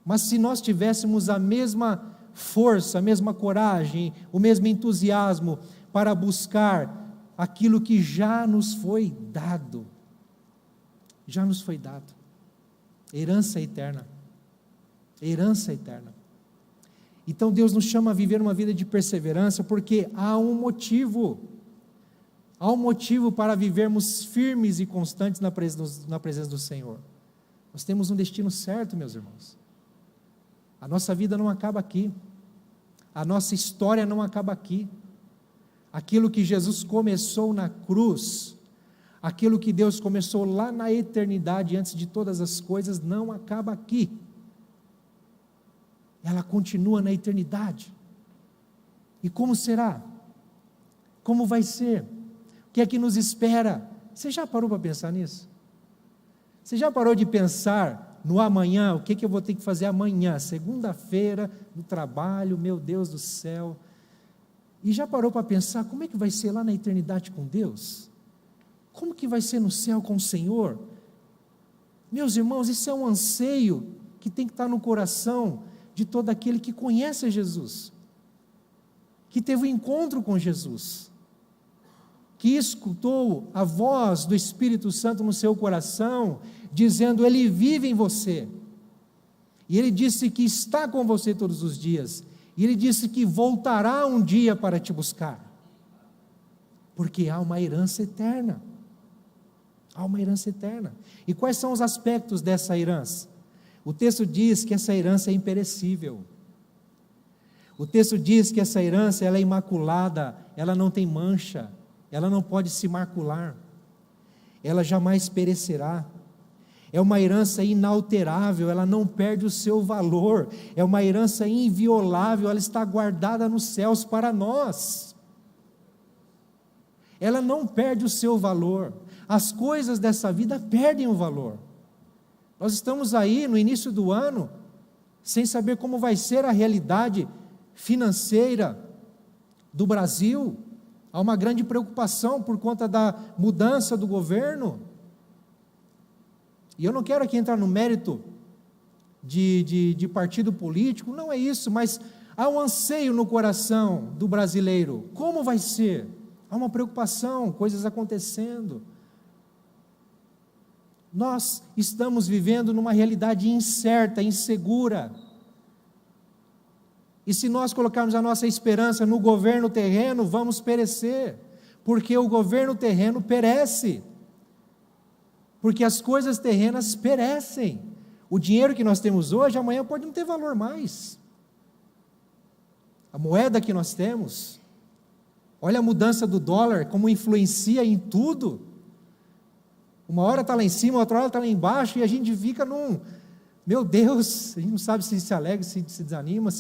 Mas se nós tivéssemos a mesma força, a mesma coragem, o mesmo entusiasmo para buscar aquilo que já nos foi dado. Já nos foi dado. Herança eterna. Herança eterna. Então Deus nos chama a viver uma vida de perseverança, porque há um motivo. Há um motivo para vivermos firmes e constantes na presença do Senhor. Nós temos um destino certo, meus irmãos. A nossa vida não acaba aqui. A nossa história não acaba aqui. Aquilo que Jesus começou na cruz, aquilo que Deus começou lá na eternidade, antes de todas as coisas, não acaba aqui. Ela continua na eternidade. E como será? Como vai ser? O que é que nos espera? Você já parou para pensar nisso? Você já parou de pensar no amanhã? O que eu vou ter que fazer amanhã? Segunda-feira, no trabalho, meu Deus do céu. E já parou para pensar como é que vai ser lá na eternidade com Deus? Como que vai ser no céu com o Senhor? Meus irmãos, isso é um anseio que tem que estar no coração de todo aquele que conhece Jesus, que teve um encontro com Jesus, que escutou a voz do Espírito Santo no seu coração, dizendo: Ele vive em você, e Ele disse que está com você todos os dias, e Ele disse que voltará um dia para te buscar, porque há uma herança eterna. Há uma herança eterna. E quais são os aspectos dessa herança? O texto diz que essa herança é imperecível. O texto diz que essa herança ela é imaculada, ela não tem mancha, ela não pode se macular, ela jamais perecerá. É uma herança inalterável, ela não perde o seu valor, é uma herança inviolável, ela está guardada nos céus para nós. Ela não perde o seu valor. As coisas dessa vida perdem o valor. Nós estamos aí no início do ano, sem saber como vai ser a realidade financeira do Brasil. Há uma grande preocupação por conta da mudança do governo. E eu não quero aqui entrar no mérito de partido político, não é isso, mas há um anseio no coração do brasileiro. Como vai ser? Há uma preocupação, coisas acontecendo. Nós estamos vivendo numa realidade incerta, insegura. E se nós colocarmos a nossa esperança no governo terreno, vamos perecer, porque o governo terreno perece, porque as coisas terrenas perecem. O dinheiro que nós temos hoje, amanhã pode não ter valor mais. A moeda que nós temos, olha a mudança do dólar, como influencia em tudo. Uma hora está lá em cima, outra hora está lá embaixo, e a gente fica num, meu Deus, a gente não sabe se se alegra, se desanima,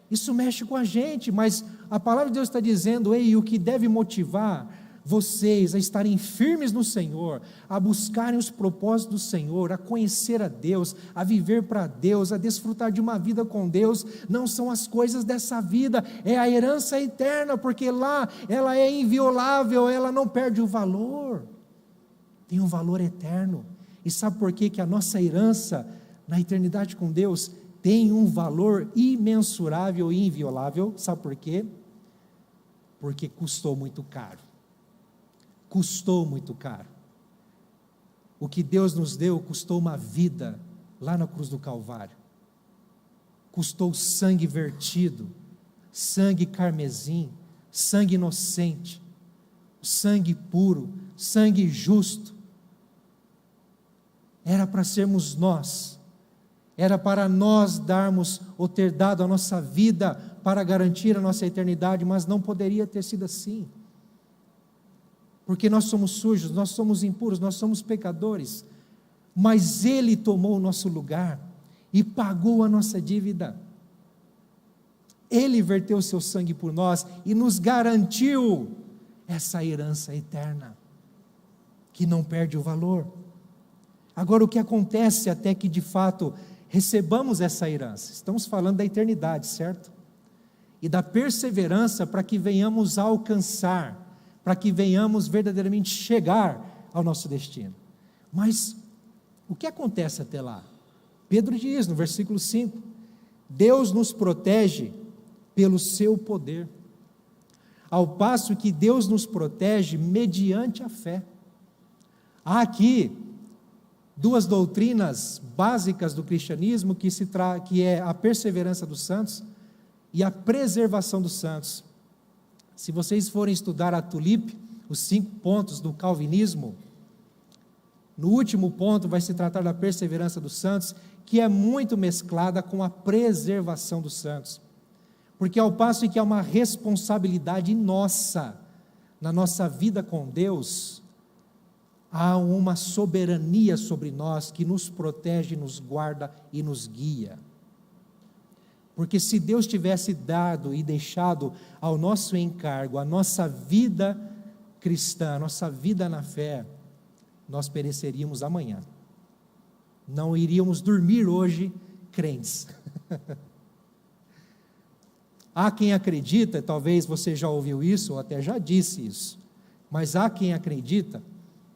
isso mexe com a gente, mas a palavra de Deus está dizendo: ei, o que deve motivar vocês a estarem firmes no Senhor, a buscarem os propósitos do Senhor, a conhecer a Deus, a viver para Deus, a desfrutar de uma vida com Deus, não são as coisas dessa vida, é a herança eterna, porque lá ela é inviolável, ela não perde o valor, tem um valor eterno. E sabe por quê? Que a nossa herança na eternidade com Deus tem um valor imensurável e inviolável. Sabe por quê? Porque custou muito caro. Custou muito caro. O que Deus nos deu custou uma vida lá na cruz do Calvário. Custou sangue vertido, sangue carmesim, sangue inocente, sangue puro, sangue justo. Era para sermos nós, era para nós darmos ou ter dado a nossa vida para garantir a nossa eternidade, mas não poderia ter sido assim, porque nós somos sujos, nós somos impuros, nós somos pecadores, mas Ele tomou o nosso lugar e pagou a nossa dívida. Ele verteu o seu sangue por nós e nos garantiu essa herança eterna, que não perde o valor. Agora, o que acontece até que de fato recebamos essa herança? Estamos falando da eternidade, certo? E da perseverança para que venhamos a alcançar, para que venhamos verdadeiramente chegar ao nosso destino. Mas o que acontece até lá? Pedro diz no versículo 5, Deus nos protege pelo seu poder, ao passo que Deus nos protege mediante a fé. Há aqui duas doutrinas básicas do cristianismo que é a perseverança dos santos e a preservação dos santos. Se vocês forem estudar a Tulip, os 5 pontos do calvinismo, no último ponto vai se tratar da perseverança dos santos, que é muito mesclada com a preservação dos santos, porque ao passo que há uma responsabilidade nossa, na nossa vida com Deus, há uma soberania sobre nós, que nos protege, nos guarda e nos guia, porque se Deus tivesse dado e deixado ao nosso encargo, a nossa vida cristã, a nossa vida na fé, nós pereceríamos amanhã, não iríamos dormir hoje crentes. Há quem acredita, talvez você já ouviu isso, ou até já disse isso, mas há quem acredita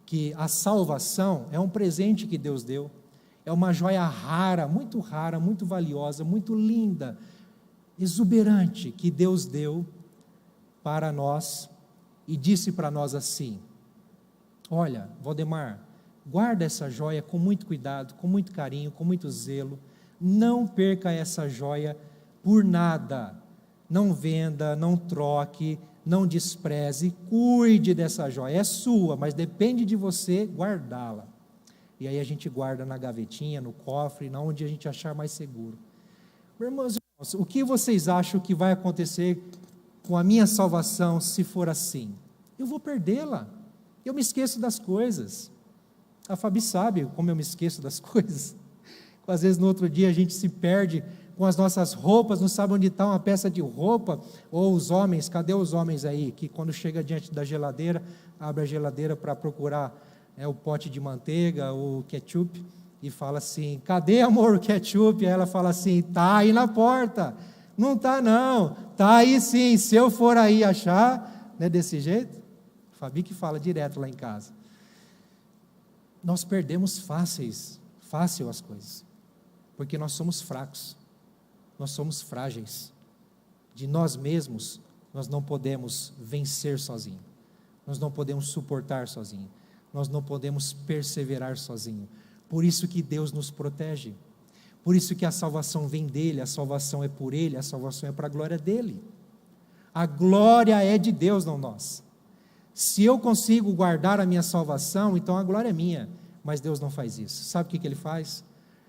que a salvação é um presente que Deus deu, é uma joia rara, muito valiosa, muito linda, exuberante, que Deus deu para nós, e disse para nós assim: olha, Valdemar, guarda essa joia com muito cuidado, com muito carinho, com muito zelo, não perca essa joia por nada, não venda, não troque, não despreze, cuide dessa joia, é sua, mas depende de você guardá-la. E aí a gente guarda na gavetinha, no cofre, na onde a gente achar mais seguro. Irmãos, o que vocês acham que vai acontecer com a minha salvação se for assim? Eu vou perdê-la, eu me esqueço das coisas. A Fabi sabe como eu me esqueço das coisas. Às vezes no outro dia a gente se perde com as nossas roupas, não sabe onde está uma peça de roupa, ou os homens, cadê os homens aí, que quando chega diante da geladeira, abre a geladeira para procurar o pote de manteiga, o ketchup, e fala assim: cadê, amor, o ketchup? Aí ela fala assim: está aí na porta. Não está não, está aí sim, se eu for aí achar, não é desse jeito? Fabi que fala direto lá em casa. Nós perdemos fácil as coisas, porque nós somos fracos, nós somos frágeis, de nós mesmos nós não podemos vencer sozinho, nós não podemos suportar sozinho, nós não podemos perseverar sozinho, por isso que Deus nos protege, por isso que a salvação vem dele, a salvação é por ele, a salvação é para a glória dele, a glória é de Deus, não nossa. Se eu consigo guardar a minha salvação, então a glória é minha, mas Deus não faz isso. Sabe o que Ele faz?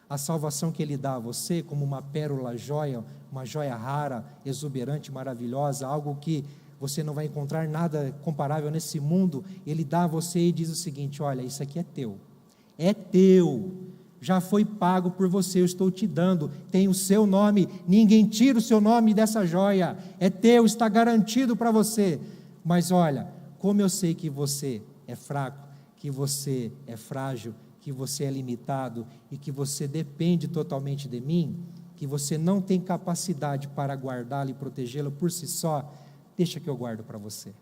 A salvação que Ele dá a você, como uma pérola joia, uma joia rara, exuberante, maravilhosa, algo que você não vai encontrar nada comparável nesse mundo, Ele dá a você e diz o seguinte: olha, isso aqui é teu, já foi pago por você, eu estou te dando, tem o seu nome, ninguém tira o seu nome dessa joia, é teu, está garantido para você, mas olha, como eu sei que você é fraco, que você é frágil, que você é limitado e que você depende totalmente de mim, que você não tem capacidade para guardá-la e protegê-la por si só, deixa que eu guardo para você.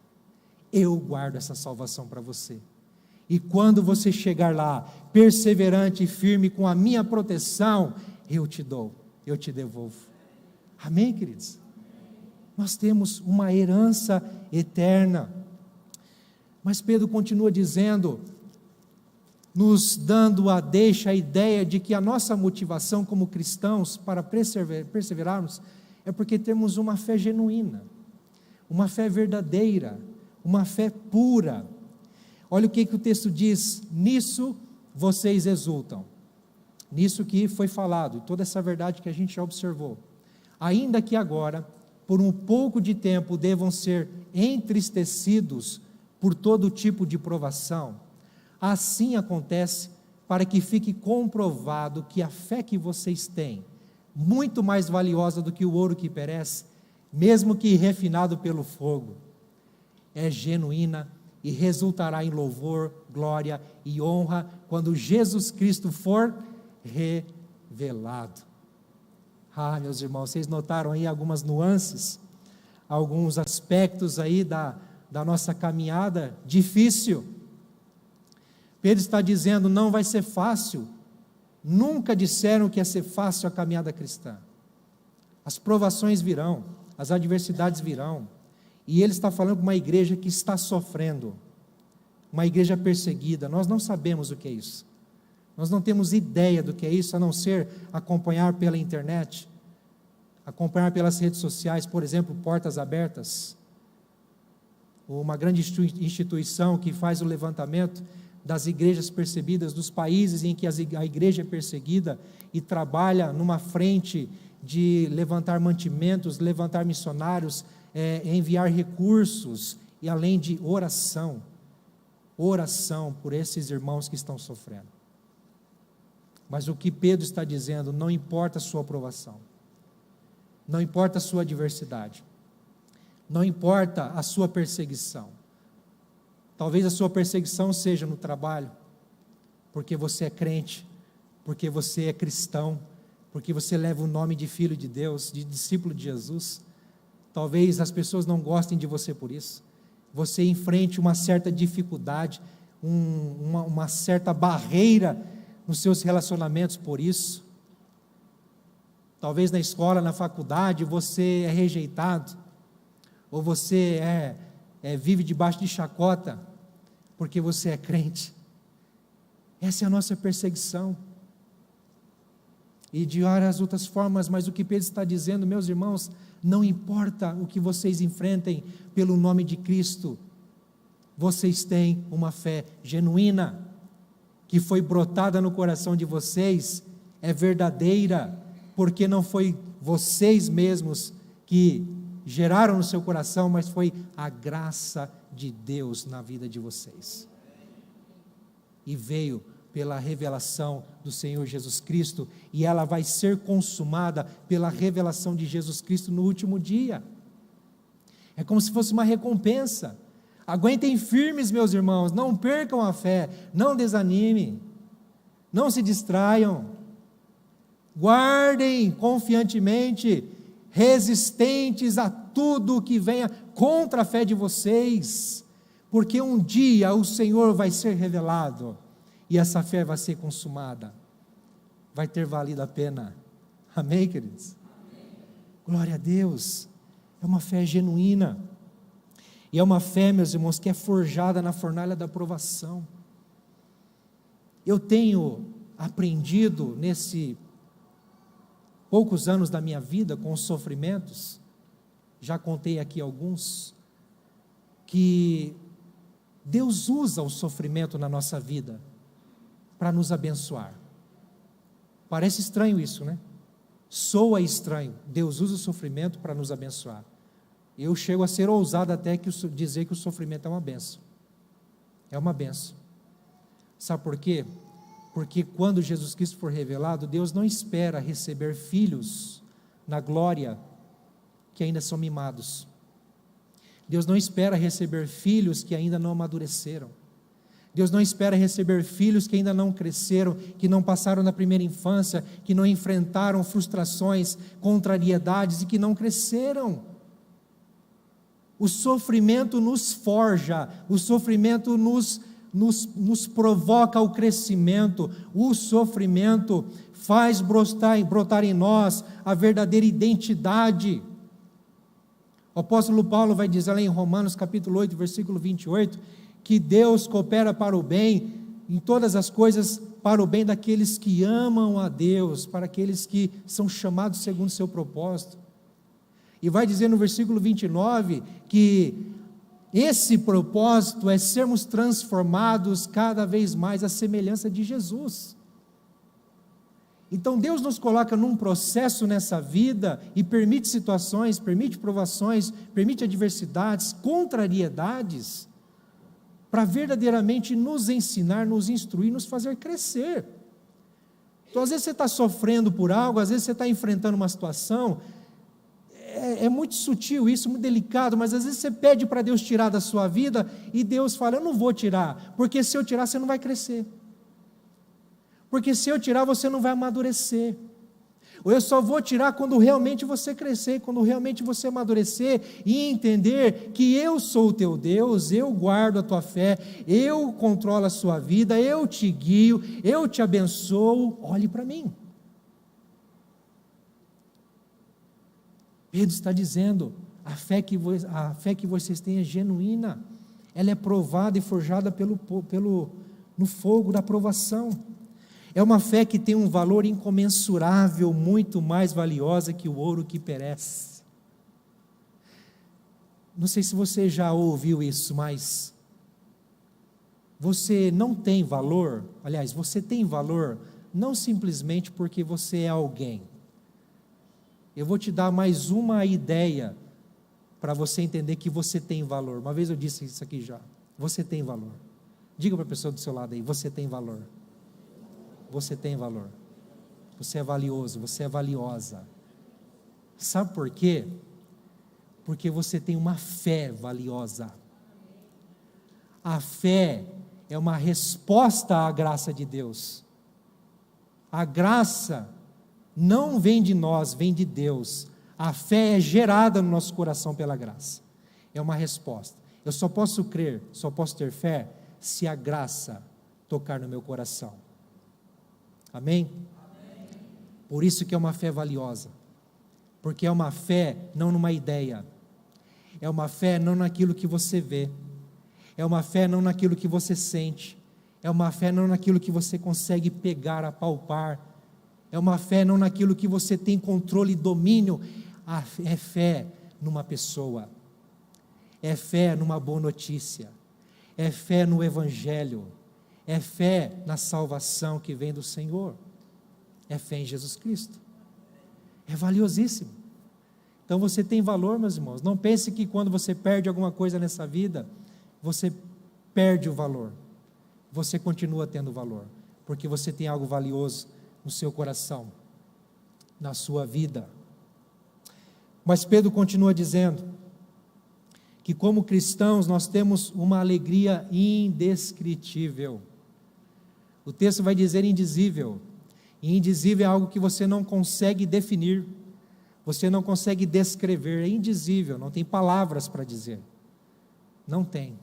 Eu guardo essa salvação para você. E quando você chegar lá, perseverante e firme com a minha proteção, eu te dou, eu te devolvo. Amém, queridos? Nós temos uma herança eterna. Mas Pedro continua dizendo, nos dando a ideia de que a nossa motivação como cristãos para perseverarmos é porque temos uma fé genuína, uma fé verdadeira, uma fé pura. Olha o que o texto diz: nisso vocês exultam, nisso que foi falado, toda essa verdade que a gente já observou, ainda que agora, por um pouco de tempo, devam ser entristecidos por todo tipo de provação, assim acontece para que fique comprovado que a fé que vocês têm, muito mais valiosa do que o ouro que perece, mesmo que refinado pelo fogo, é genuína e resultará em louvor, glória e honra quando Jesus Cristo for revelado. Ah, meus irmãos, vocês notaram aí algumas nuances, alguns aspectos aí da nossa caminhada difícil. Pedro está dizendo, não vai ser fácil, nunca disseram que ia ser fácil a caminhada cristã, as provações virão, as adversidades virão. E ele está falando para uma igreja que está sofrendo, uma igreja perseguida. Nós não sabemos o que é isso. Nós não temos ideia do que é isso, a não ser acompanhar pela internet, acompanhar pelas redes sociais, por exemplo, Portas Abertas, uma grande instituição que faz o levantamento das igrejas perseguidas, dos países em que a igreja é perseguida, e trabalha numa frente de levantar mantimentos, levantar missionários, enviar recursos, e além de oração por esses irmãos que estão sofrendo. Mas o que Pedro está dizendo, não importa a sua aprovação, não importa a sua adversidade, não importa a sua perseguição. Talvez a sua perseguição seja no trabalho, porque você é crente, porque você é cristão, porque você leva o nome de filho de Deus, de discípulo de Jesus. Talvez as pessoas não gostem de você por isso. Você enfrente uma certa dificuldade, uma certa barreira nos seus relacionamentos por isso. Talvez na escola, na faculdade, você é rejeitado, ou você vive debaixo de chacota, porque você é crente. Essa é a nossa perseguição. E de várias outras formas, mas o que Pedro está dizendo, meus irmãos, não importa o que vocês enfrentem pelo nome de Cristo, vocês têm uma fé genuína, que foi brotada no coração de vocês, é verdadeira, porque não foi vocês mesmos que geraram no seu coração, mas foi a graça de Deus na vida de vocês. E veio pela revelação do Senhor Jesus Cristo, e ela vai ser consumada pela revelação de Jesus Cristo no último dia. É como se fosse uma recompensa. Aguentem firmes, meus irmãos, não percam a fé, não desanimem, não se distraiam, guardem confiantemente, resistentes a tudo que venha contra a fé de vocês, porque um dia o Senhor vai ser revelado, e essa fé vai ser consumada, vai ter valido a pena. Amém, queridos? Amém. Glória a Deus. É uma fé genuína, e é uma fé, meus irmãos, que é forjada na fornalha da provação. Eu tenho aprendido nesses poucos anos da minha vida com os sofrimentos, já contei aqui alguns, que Deus usa o sofrimento na nossa vida para nos abençoar. Parece estranho isso, né? Soa estranho. Deus usa o sofrimento para nos abençoar. Eu chego a ser ousado até dizer que o sofrimento é uma benção. É uma benção. Sabe por quê? Porque quando Jesus Cristo for revelado, Deus não espera receber filhos na glória que ainda são mimados. Deus não espera receber filhos que ainda não amadureceram. Deus não espera receber filhos que ainda não cresceram, que não passaram na primeira infância, que não enfrentaram frustrações, contrariedades e que não cresceram. O sofrimento nos forja, o sofrimento nos provoca o crescimento, o sofrimento faz brotar em nós a verdadeira identidade. O apóstolo Paulo vai dizer lá em Romanos capítulo 8, versículo 28, que Deus coopera para o bem, em todas as coisas, para o bem daqueles que amam a Deus, para aqueles que são chamados segundo o seu propósito. E vai dizer no versículo 29, que esse propósito é sermos transformados cada vez mais à semelhança de Jesus. Então Deus nos coloca num processo nessa vida, e permite situações, permite provações, permite adversidades, contrariedades, para verdadeiramente nos ensinar, nos instruir, nos fazer crescer. Então às vezes você está sofrendo por algo, às vezes você está enfrentando uma situação, é muito sutil isso, muito delicado, mas às vezes você pede para Deus tirar da sua vida, e Deus fala, eu não vou tirar, porque se eu tirar você não vai crescer, porque se eu tirar você não vai amadurecer, ou eu só vou tirar quando realmente você crescer, quando realmente você amadurecer, e entender que eu sou o teu Deus, eu guardo a tua fé, eu controlo a sua vida, eu te guio, eu te abençoo, olhe para mim. Pedro está dizendo, a fé que vocês têm é genuína, ela é provada e forjada no fogo da provação. É uma fé que tem um valor incomensurável, muito mais valiosa que o ouro que perece. Não sei se você já ouviu isso, mas você não tem valor, aliás, você tem valor não simplesmente porque você é alguém. Eu vou te dar mais uma ideia para você entender que você tem valor. Uma vez eu disse isso aqui já. Você tem valor. Diga para a pessoa do seu lado aí, você tem valor. Você tem valor. Você é valioso, você é valiosa. Sabe por quê? Porque você tem uma fé valiosa. A fé é uma resposta à graça de Deus. A graça não vem de nós, vem de Deus. A fé é gerada no nosso coração pela graça. É uma resposta. Eu só posso crer, só posso ter fé, se a graça tocar no meu coração. Amém? Amém? Por isso que é uma fé valiosa. Porque é uma fé não numa ideia. É uma fé não naquilo que você vê. É uma fé não naquilo que você sente. É uma fé não naquilo que você consegue pegar, apalpar. É uma fé não naquilo que você tem controle e domínio. É fé numa pessoa. É fé numa boa notícia. É fé no Evangelho. É fé na salvação que vem do Senhor. É fé em Jesus Cristo. É valiosíssimo. Então você tem valor, meus irmãos. Não pense que quando você perde alguma coisa nessa vida, você perde o valor. Você continua tendo valor, porque você tem algo valioso no seu coração, na sua vida. Mas Pedro continua dizendo que como cristãos nós temos uma alegria indescritível. O texto vai dizer indizível, e indizível é algo que você não consegue definir, você não consegue descrever, é indizível, não tem palavras para dizer, não tem.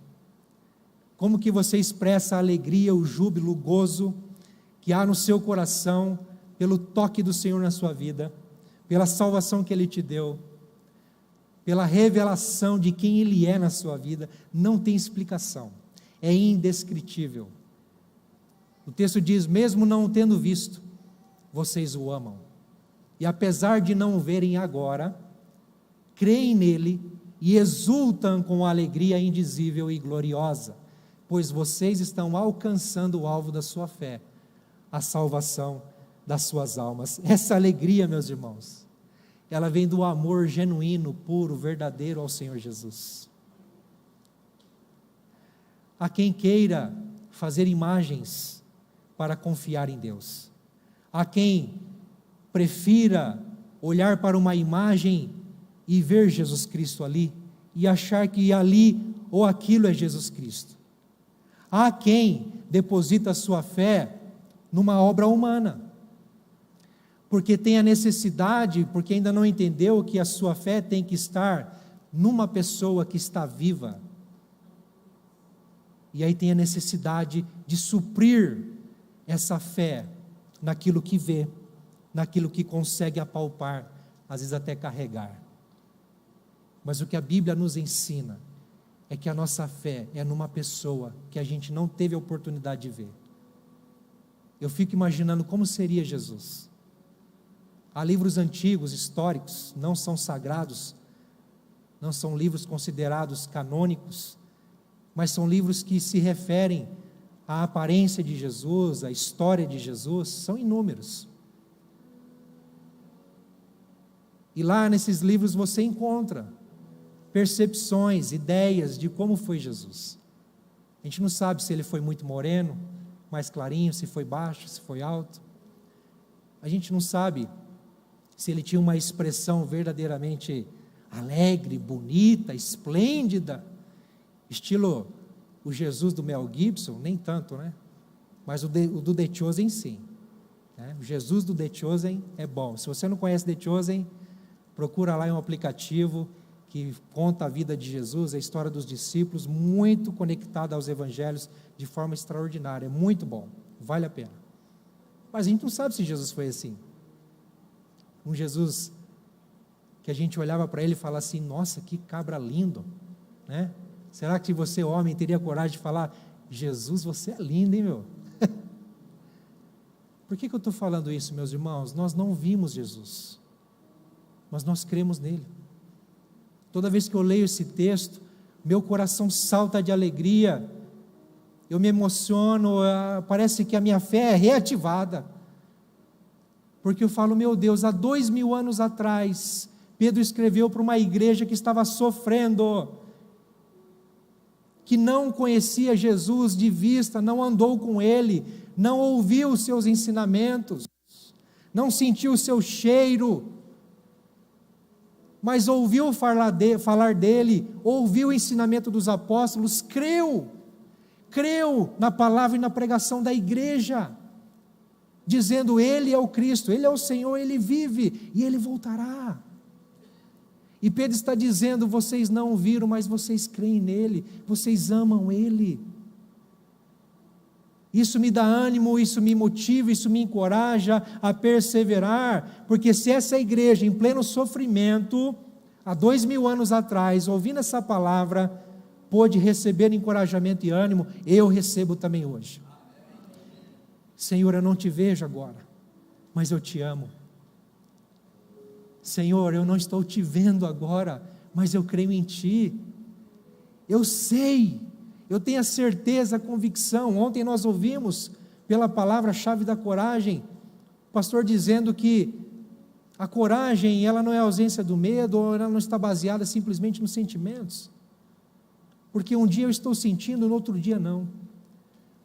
Como que você expressa a alegria, o júbilo, o gozo que há no seu coração pelo toque do Senhor na sua vida, pela salvação que Ele te deu, pela revelação de quem Ele é na sua vida? Não tem explicação, é indescritível. O texto diz, mesmo não tendo visto, vocês o amam, e apesar de não o verem agora, creem nele e exultam com alegria indizível e gloriosa, pois vocês estão alcançando o alvo da sua fé, a salvação das suas almas. Essa alegria, meus irmãos, ela vem do amor genuíno, puro, verdadeiro ao Senhor Jesus. Há quem queira fazer imagens para confiar em Deus. Há quem prefira olhar para uma imagem e ver Jesus Cristo ali, e achar que ali ou aquilo é Jesus Cristo. Há quem deposita a sua fé numa obra humana, porque tem a necessidade, porque ainda não entendeu que a sua fé tem que estar numa pessoa que está viva, e aí tem a necessidade de suprir essa fé naquilo que vê, naquilo que consegue apalpar, às vezes até carregar. Mas o que a Bíblia nos ensina é que a nossa fé é numa pessoa que a gente não teve a oportunidade de ver. Eu fico imaginando como seria Jesus. Há livros antigos, históricos, não são sagrados, não são livros considerados canônicos, mas são livros que se referem à aparência de Jesus, à história de Jesus, são inúmeros. E lá nesses livros você encontra percepções, ideias de como foi Jesus. A gente não sabe se ele foi muito moreno, mais clarinho, se foi baixo, se foi alto. A gente não sabe se ele tinha uma expressão verdadeiramente alegre, bonita, esplêndida, estilo o Jesus do Mel Gibson, nem tanto, né? Mas o do The Chosen sim, né? O Jesus do The Chosen é bom. Se você não conhece The Chosen, procura lá em um aplicativo que conta a vida de Jesus, a história dos discípulos, muito conectada aos evangelhos de forma extraordinária, é muito bom, vale a pena. Mas a gente não sabe se Jesus foi assim, um Jesus que a gente olhava para ele e falava assim: nossa, que cabra lindo, né? Será que você, homem, teria coragem de falar: Jesus, você é lindo, hein, meu? Por que eu estou falando isso, meus irmãos? Nós não vimos Jesus, mas nós cremos nele. Toda vez que eu leio esse texto, meu coração salta de alegria, eu me emociono, parece que a minha fé é reativada, porque eu falo: meu Deus, há 2000 anos atrás, Pedro escreveu para uma igreja que estava sofrendo, que não conhecia Jesus de vista, não andou com Ele, não ouviu os seus ensinamentos, não sentiu o seu cheiro, mas ouviu falar dele, ouviu o ensinamento dos apóstolos, creu na palavra e na pregação da igreja, dizendo: Ele é o Cristo, Ele é o Senhor, Ele vive e Ele voltará. E Pedro está dizendo: vocês não o viram, mas vocês creem nele, vocês amam Ele. Isso me dá ânimo, isso me motiva, isso me encoraja a perseverar, porque se essa igreja, em pleno sofrimento, há 2000 anos atrás, ouvindo essa palavra, pôde receber encorajamento e ânimo, eu recebo também hoje. Senhor, eu não te vejo agora, mas eu te amo. Senhor, eu não estou te vendo agora, mas eu creio em Ti. Eu sei, eu tenho a certeza, a convicção. Ontem nós ouvimos, pela palavra-chave da coragem, o pastor dizendo que a coragem, ela não é a ausência do medo, ou ela não está baseada simplesmente nos sentimentos. Porque um dia eu estou sentindo, no outro dia não.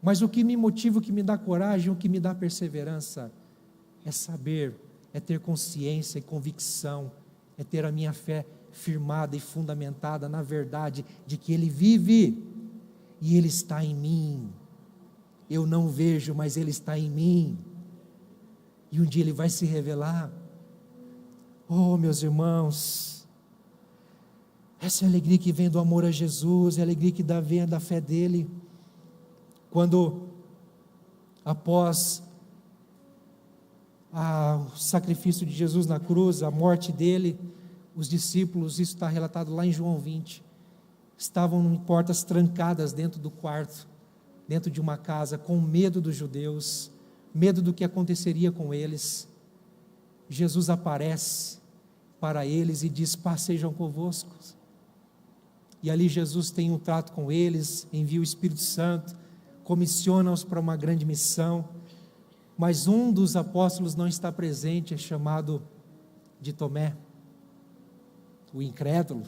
Mas o que me motiva, o que me dá coragem, o que me dá perseverança, é saber, é ter consciência e convicção, é ter a minha fé firmada e fundamentada na verdade de que Ele vive e Ele está em mim. Eu não vejo, mas Ele está em mim, e um dia Ele vai se revelar. Oh, meus irmãos, essa é a alegria que vem do amor a Jesus, é a alegria que vem da fé dEle. Quando, após o sacrifício de Jesus na cruz, a morte dele, os discípulos, isso está relatado lá em João 20, estavam em portas trancadas dentro do quarto, dentro de uma casa, com medo dos judeus, medo do que aconteceria com eles. Jesus aparece para eles e diz: paz sejam convosco. E ali Jesus tem um trato com eles, envia o Espírito Santo, comissiona-os para uma grande missão. Mas um dos apóstolos não está presente, é chamado de Tomé, o incrédulo.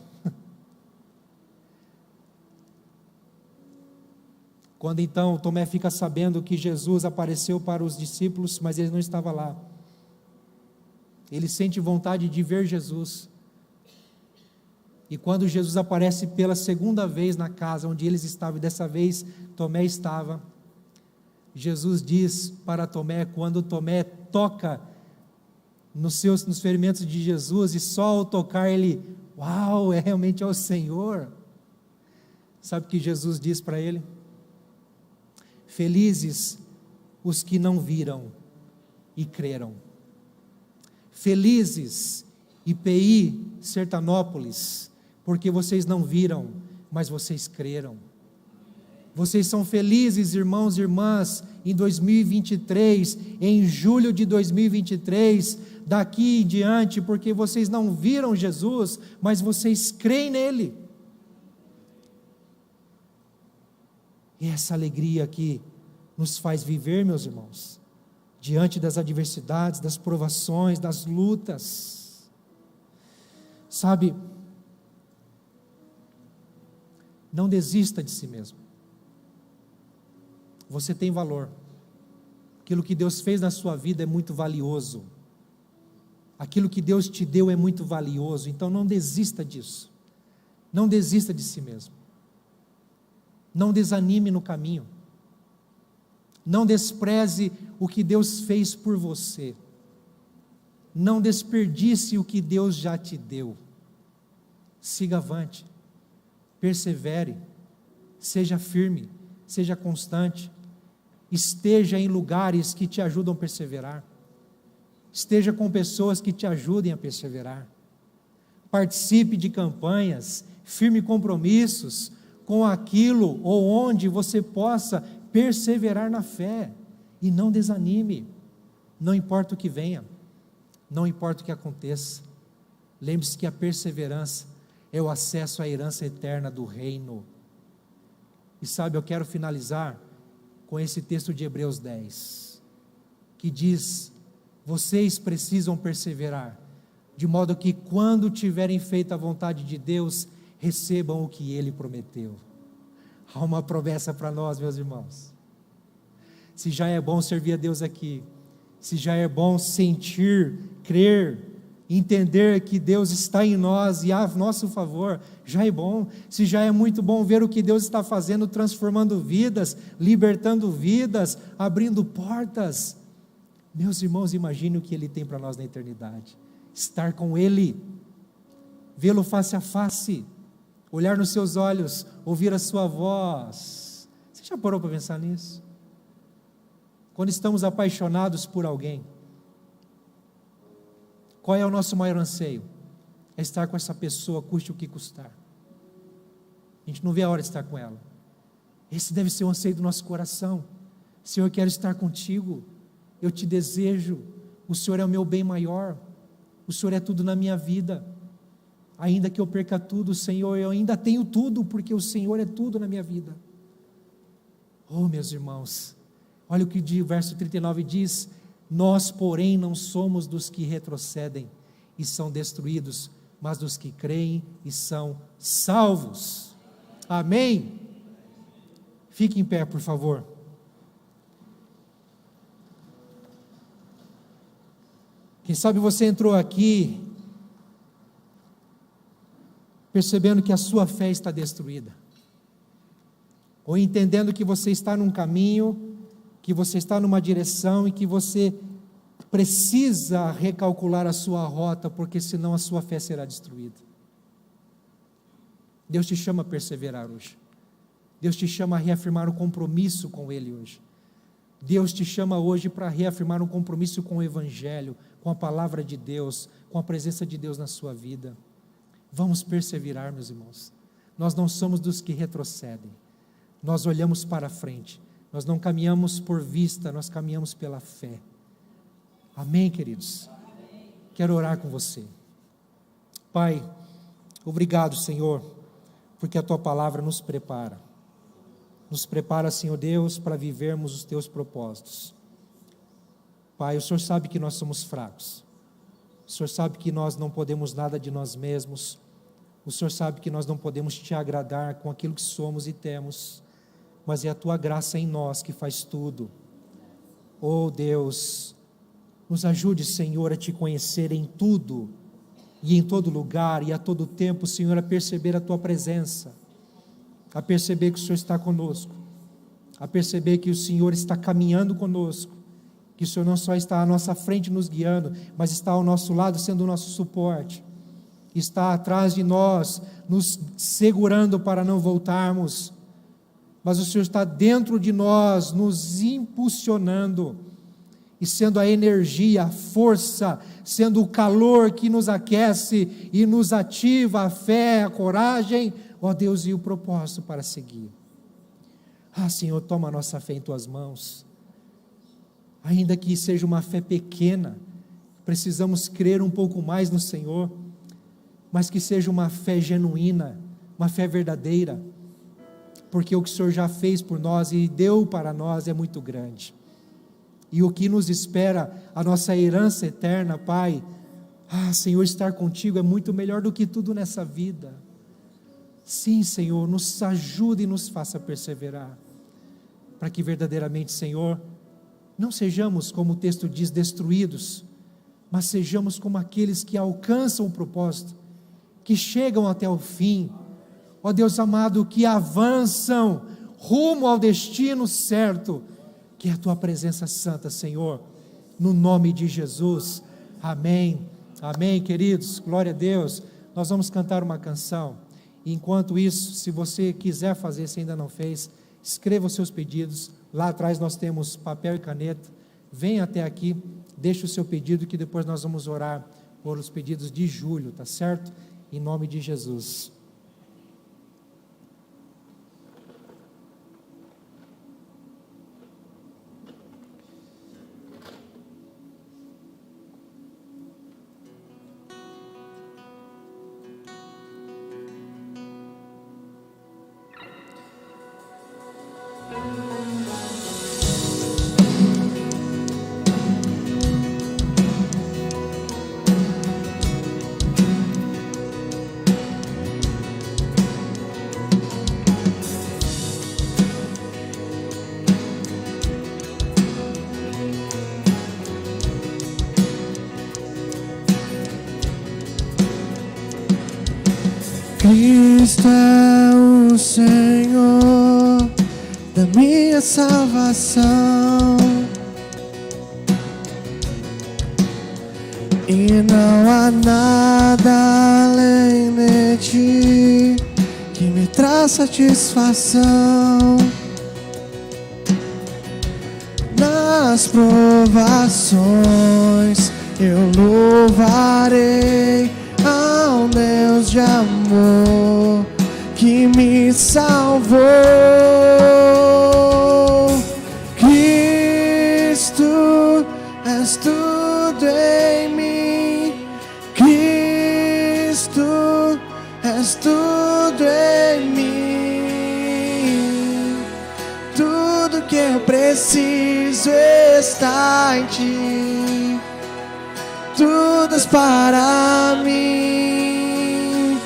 Quando então Tomé fica sabendo que Jesus apareceu para os discípulos, mas ele não estava lá, ele sente vontade de ver Jesus. E quando Jesus aparece pela segunda vez na casa onde eles estavam, e dessa vez Tomé estava, Jesus diz para Tomé, quando Tomé toca nos ferimentos de Jesus, e só ao tocar ele: uau, realmente é o Senhor. Sabe o que Jesus diz para ele? Felizes os que não viram e creram. Felizes, IPI, Sertanópolis, porque vocês não viram, mas vocês creram. Vocês são felizes, irmãos e irmãs, em 2023, em julho de 2023, daqui em diante, porque vocês não viram Jesus, mas vocês creem nele. E essa alegria que nos faz viver, meus irmãos, diante das adversidades, das provações, das lutas. Sabe, não desista de si mesmo. Você tem valor. Aquilo que Deus fez na sua vida é muito valioso. Aquilo que Deus te deu é muito valioso. Então não desista disso. Não desista de si mesmo. Não desanime no caminho. Não despreze o que Deus fez por você. Não desperdice o que Deus já te deu. Siga avante. Persevere. Seja firme. Seja constante. Esteja em lugares que te ajudam a perseverar. Esteja com pessoas que te ajudem a perseverar. participe de campanhas, firme compromissos com aquilo ou onde você possa perseverar na fé, e não desanime, não importa o que venha, não importa o que aconteça, lembre-se que a perseverança é o acesso à herança eterna do reino. E sabe, eu quero finalizar com esse texto de Hebreus 10, que diz: vocês precisam perseverar, de modo que quando tiverem feito a vontade de Deus, recebam o que Ele prometeu. Há uma promessa para nós, meus irmãos. Se já é bom servir a Deus aqui, se já é bom sentir, crer, entender que Deus está em nós e a nosso favor, já é bom. Se já é muito bom ver o que Deus está fazendo, transformando vidas, libertando vidas, abrindo portas, meus irmãos, imagine o que Ele tem para nós na eternidade. Estar com Ele, vê-lo face a face, olhar nos seus olhos, ouvir a sua voz. Você já parou para pensar nisso? Quando estamos apaixonados por alguém, qual é o nosso maior anseio? É estar com essa pessoa, custe o que custar. A gente não vê a hora de estar com ela. Esse deve ser o anseio do nosso coração. Senhor, eu quero estar contigo, eu te desejo, o Senhor é o meu bem maior, o Senhor é tudo na minha vida. Ainda que eu perca tudo, Senhor, eu ainda tenho tudo, porque o Senhor é tudo na minha vida. Oh, meus irmãos, olha o que o verso 39 diz: nós, porém, não somos dos que retrocedem e são destruídos, mas dos que creem e são salvos. Amém? Fique em pé, por favor. Quem sabe você entrou aqui percebendo que a sua fé está destruída, ou entendendo que você está num caminho, que você está numa direção e que você precisa recalcular a sua rota, porque senão a sua fé será destruída. Deus te chama a perseverar hoje. Deus te chama a reafirmar um compromisso com Ele hoje. Deus te chama hoje para reafirmar um compromisso com o Evangelho, com a palavra de Deus, com a presença de Deus na sua vida. Vamos perseverar, meus irmãos. Nós não somos dos que retrocedem. Nós olhamos para frente. Nós não caminhamos por vista, nós caminhamos pela fé. Amém, queridos? Amém. Quero orar com você. Pai, obrigado, Senhor, porque a Tua palavra nos prepara. Nos prepara, Senhor Deus, para vivermos os Teus propósitos. Pai, o Senhor sabe que nós somos fracos. O Senhor sabe que nós não podemos nada de nós mesmos. O Senhor sabe que nós não podemos Te agradar com aquilo que somos e temos. Mas é a Tua graça em nós que faz tudo. Oh Deus, nos ajude, Senhor, a Te conhecer em tudo e em todo lugar e a todo tempo, Senhor, a perceber a Tua presença, a perceber que o Senhor está conosco, a perceber que o Senhor está caminhando conosco, que o Senhor não só está à nossa frente nos guiando, mas está ao nosso lado sendo o nosso suporte, está atrás de nós, nos segurando para não voltarmos, mas o Senhor está dentro de nós, nos impulsionando, e sendo a energia, a força, sendo o calor que nos aquece e nos ativa a fé, a coragem, ó Deus, e o propósito para seguir. Ah, Senhor, toma a nossa fé em Tuas mãos, ainda que seja uma fé pequena, precisamos crer um pouco mais no Senhor, mas que seja uma fé genuína, uma fé verdadeira, porque o que o Senhor já fez por nós e deu para nós é muito grande, e o que nos espera, a nossa herança eterna, Pai, Senhor, estar contigo é muito melhor do que tudo nessa vida. Sim, Senhor, nos ajude e nos faça perseverar, para que verdadeiramente, Senhor, não sejamos, como o texto diz, destruídos, mas sejamos como aqueles que alcançam o propósito, que chegam até o fim, ó Deus amado, que avançam rumo ao destino certo, que é a Tua presença santa, Senhor, no nome de Jesus, amém, amém, queridos, glória a Deus. Nós vamos cantar uma canção, e enquanto isso, se você quiser fazer, se ainda não fez, escreva os seus pedidos, lá atrás nós temos papel e caneta, venha até aqui, deixe o seu pedido, que depois nós vamos orar por os pedidos de julho, tá certo? em nome de Jesus. Cristo é o Senhor da minha salvação, e não há nada além de ti que me traz satisfação. Nas provações eu louvarei ao Deus de amor que me salvou. Cristo, és tudo em mim. Cristo, és tudo em mim. Tudo que eu preciso está em ti. Tudo és para mim.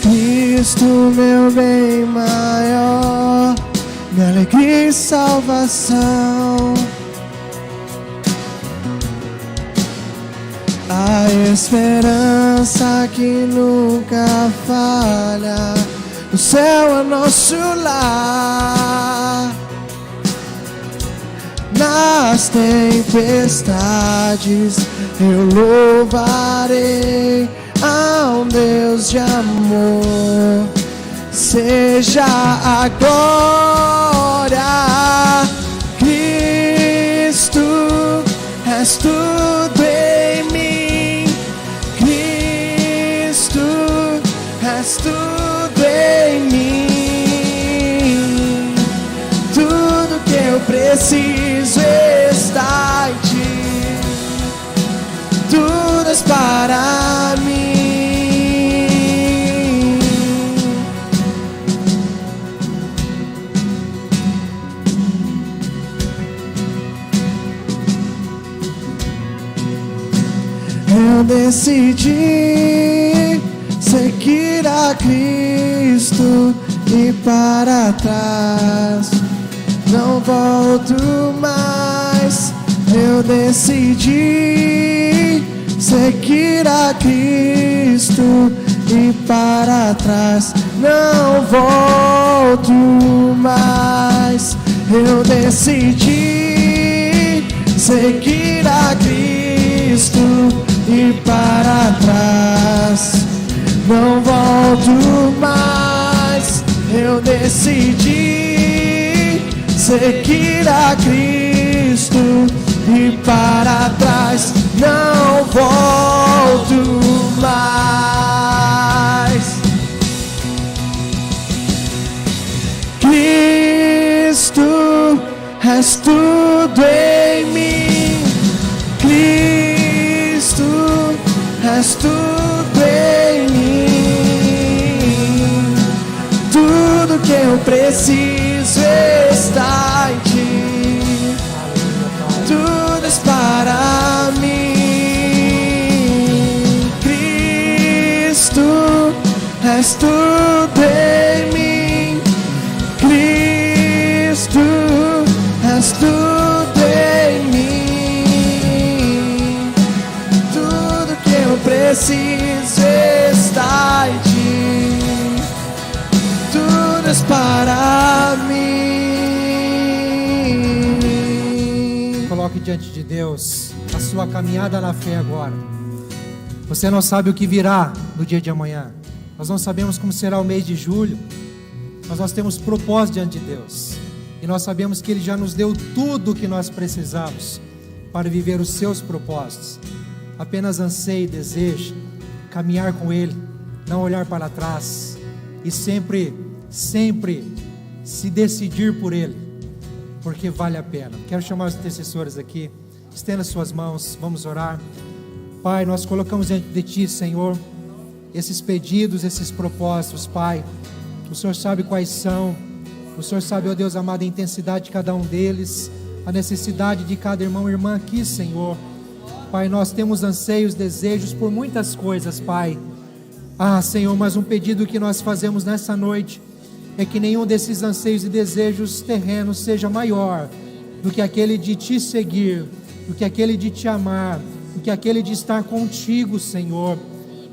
Cristo, meu bem maior, minha alegria e salvação. A esperança que nunca falha, o céu é nosso lar. Nas tempestades eu louvarei ao Deus de amor. Seja a glória. Cristo, és tudo em mim. Cristo, és tudo em mim. Tudo que eu preciso está em ti. Tudo és para mim. Eu decidi seguir a Cristo e para trás não volto mais. Eu decidi seguir a Cristo e para trás não volto mais. Eu decidi seguir a Cristo e para trás não volto mais. Eu decidi seguir a Cristo e para trás não volto mais. Cristo, és tudo em mim. Cristo, és tudo em mim. Tudo que eu preciso está em ti. Tudo és para mim. Cristo, és tudo em mim. Cristo, és tudo em mim. Tudo que eu preciso está em ti. Tudo és para mim. Coloque diante de Deus a sua caminhada na fé agora. Você não sabe o que virá no dia de amanhã. Nós não sabemos como será o mês de julho. Mas nós temos propósito diante de Deus. E nós sabemos que Ele já nos deu tudo o que nós precisamos para viver os seus propósitos. Apenas anseie e deseje caminhar com Ele não olhar para trás e sempre se decidir por Ele, porque vale a pena. Quero chamar os intercessores aqui, estenda suas mãos, vamos orar. Pai, nós colocamos diante de Ti, Senhor, esses pedidos, esses propósitos, Pai. O Senhor sabe quais são, o Senhor sabe, ó Deus amado, a intensidade de cada um deles, a necessidade de cada irmão e irmã aqui, Senhor. Pai, nós temos anseios, desejos por muitas coisas, Pai. Senhor, mas um pedido que nós fazemos nessa noite é que nenhum desses anseios e desejos terrenos seja maior do que aquele de Te seguir, do que aquele de Te amar, do que aquele de estar contigo, Senhor.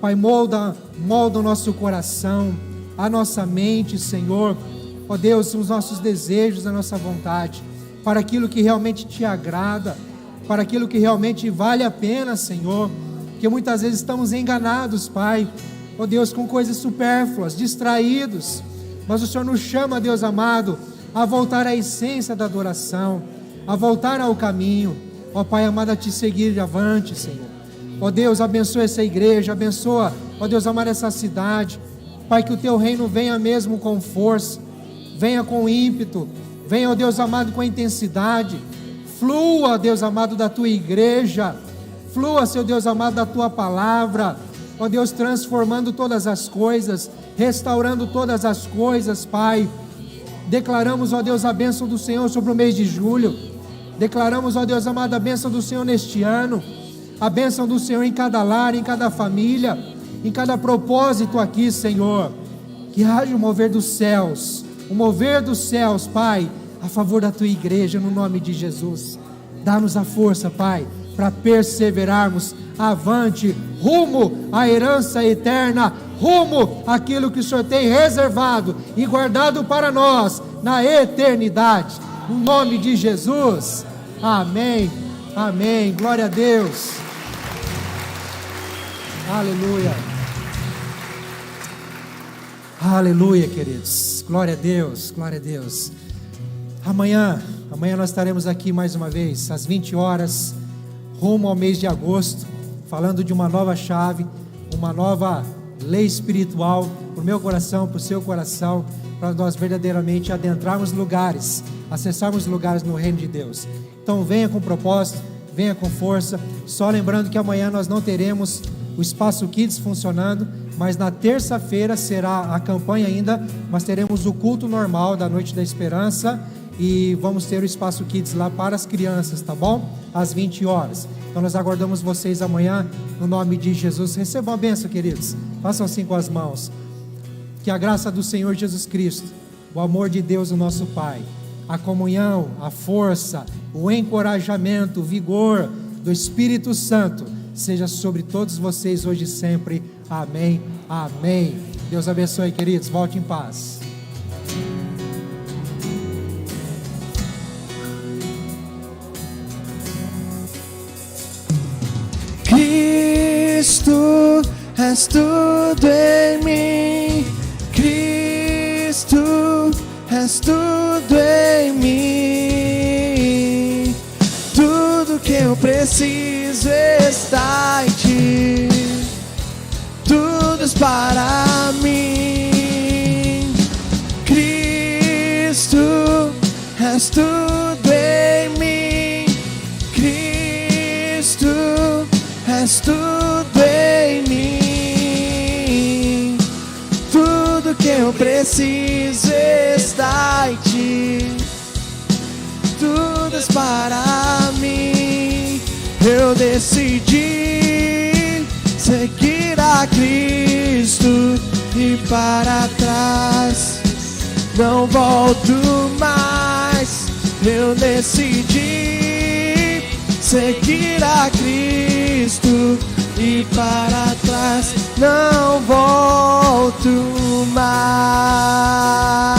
Pai, molda o nosso coração, a nossa mente, Senhor, ó Deus, os nossos desejos, a nossa vontade, para aquilo que realmente Te agrada, para aquilo que realmente vale a pena, Senhor, que muitas vezes estamos enganados, Pai, ó Deus, com coisas supérfluas, distraídos, mas o Senhor nos chama, Deus amado, a voltar à essência da adoração, a voltar ao caminho, ó Pai amado, a Te seguir avante, Senhor. Ó Deus, abençoa essa igreja, abençoa, ó Deus amado, essa cidade, Pai, que o Teu reino venha mesmo com força, venha com ímpeto, venha, ó Deus amado, com intensidade, flua, Deus amado, da Tua igreja, flua, Seu Deus amado, da Tua palavra, ó Deus, transformando todas as coisas, restaurando todas as coisas, Pai. Declaramos, ó Deus, a bênção do Senhor sobre o mês de julho, declaramos, ó Deus amado, a bênção do Senhor neste ano, a bênção do Senhor em cada lar, em cada família, em cada propósito aqui, Senhor. Que haja o mover dos céus, Pai, a favor da Tua igreja, no nome de Jesus. Dá-nos a força, Pai, para perseverarmos avante, rumo à herança eterna, rumo àquilo que o Senhor tem reservado e guardado para nós na eternidade, no nome de Jesus. Amém, amém, glória a Deus, aleluia, aleluia, queridos, glória a Deus, glória a Deus. Amanhã nós estaremos aqui mais uma vez, às 20 horas, rumo ao mês de agosto, falando de uma nova chave, uma nova lei espiritual, para o meu coração, para o seu coração, para nós verdadeiramente adentrarmos lugares, acessarmos lugares no reino de Deus. Então venha com propósito, venha com força, só lembrando que amanhã nós não teremos o Espaço Kids funcionando, mas na terça-feira será a campanha ainda, mas teremos o culto normal da Noite da Esperança, e vamos ter o Espaço Kids lá para as crianças, tá bom? Às 20 horas. Então nós aguardamos vocês amanhã, no nome de Jesus. Recebam a bênção, queridos. Façam assim com as mãos. Que a graça do Senhor Jesus Cristo, o amor de Deus, o nosso Pai, a comunhão, a força, o encorajamento, o vigor do Espírito Santo, seja sobre todos vocês hoje e sempre. Amém, amém. Deus abençoe, queridos. Volte em paz. Cristo, és tudo em mim. Cristo, és tudo em mim. Tudo que eu preciso está em Ti. Tudo és para mim. Cristo, és tudo em mim. Cristo, és tudo em mim. Tudo que eu preciso está em Ti. Tudo és para mim. Eu decidi seguir a Cristo e para trás não volto mais. Eu decidi seguir a Cristo e para trás não volto mais.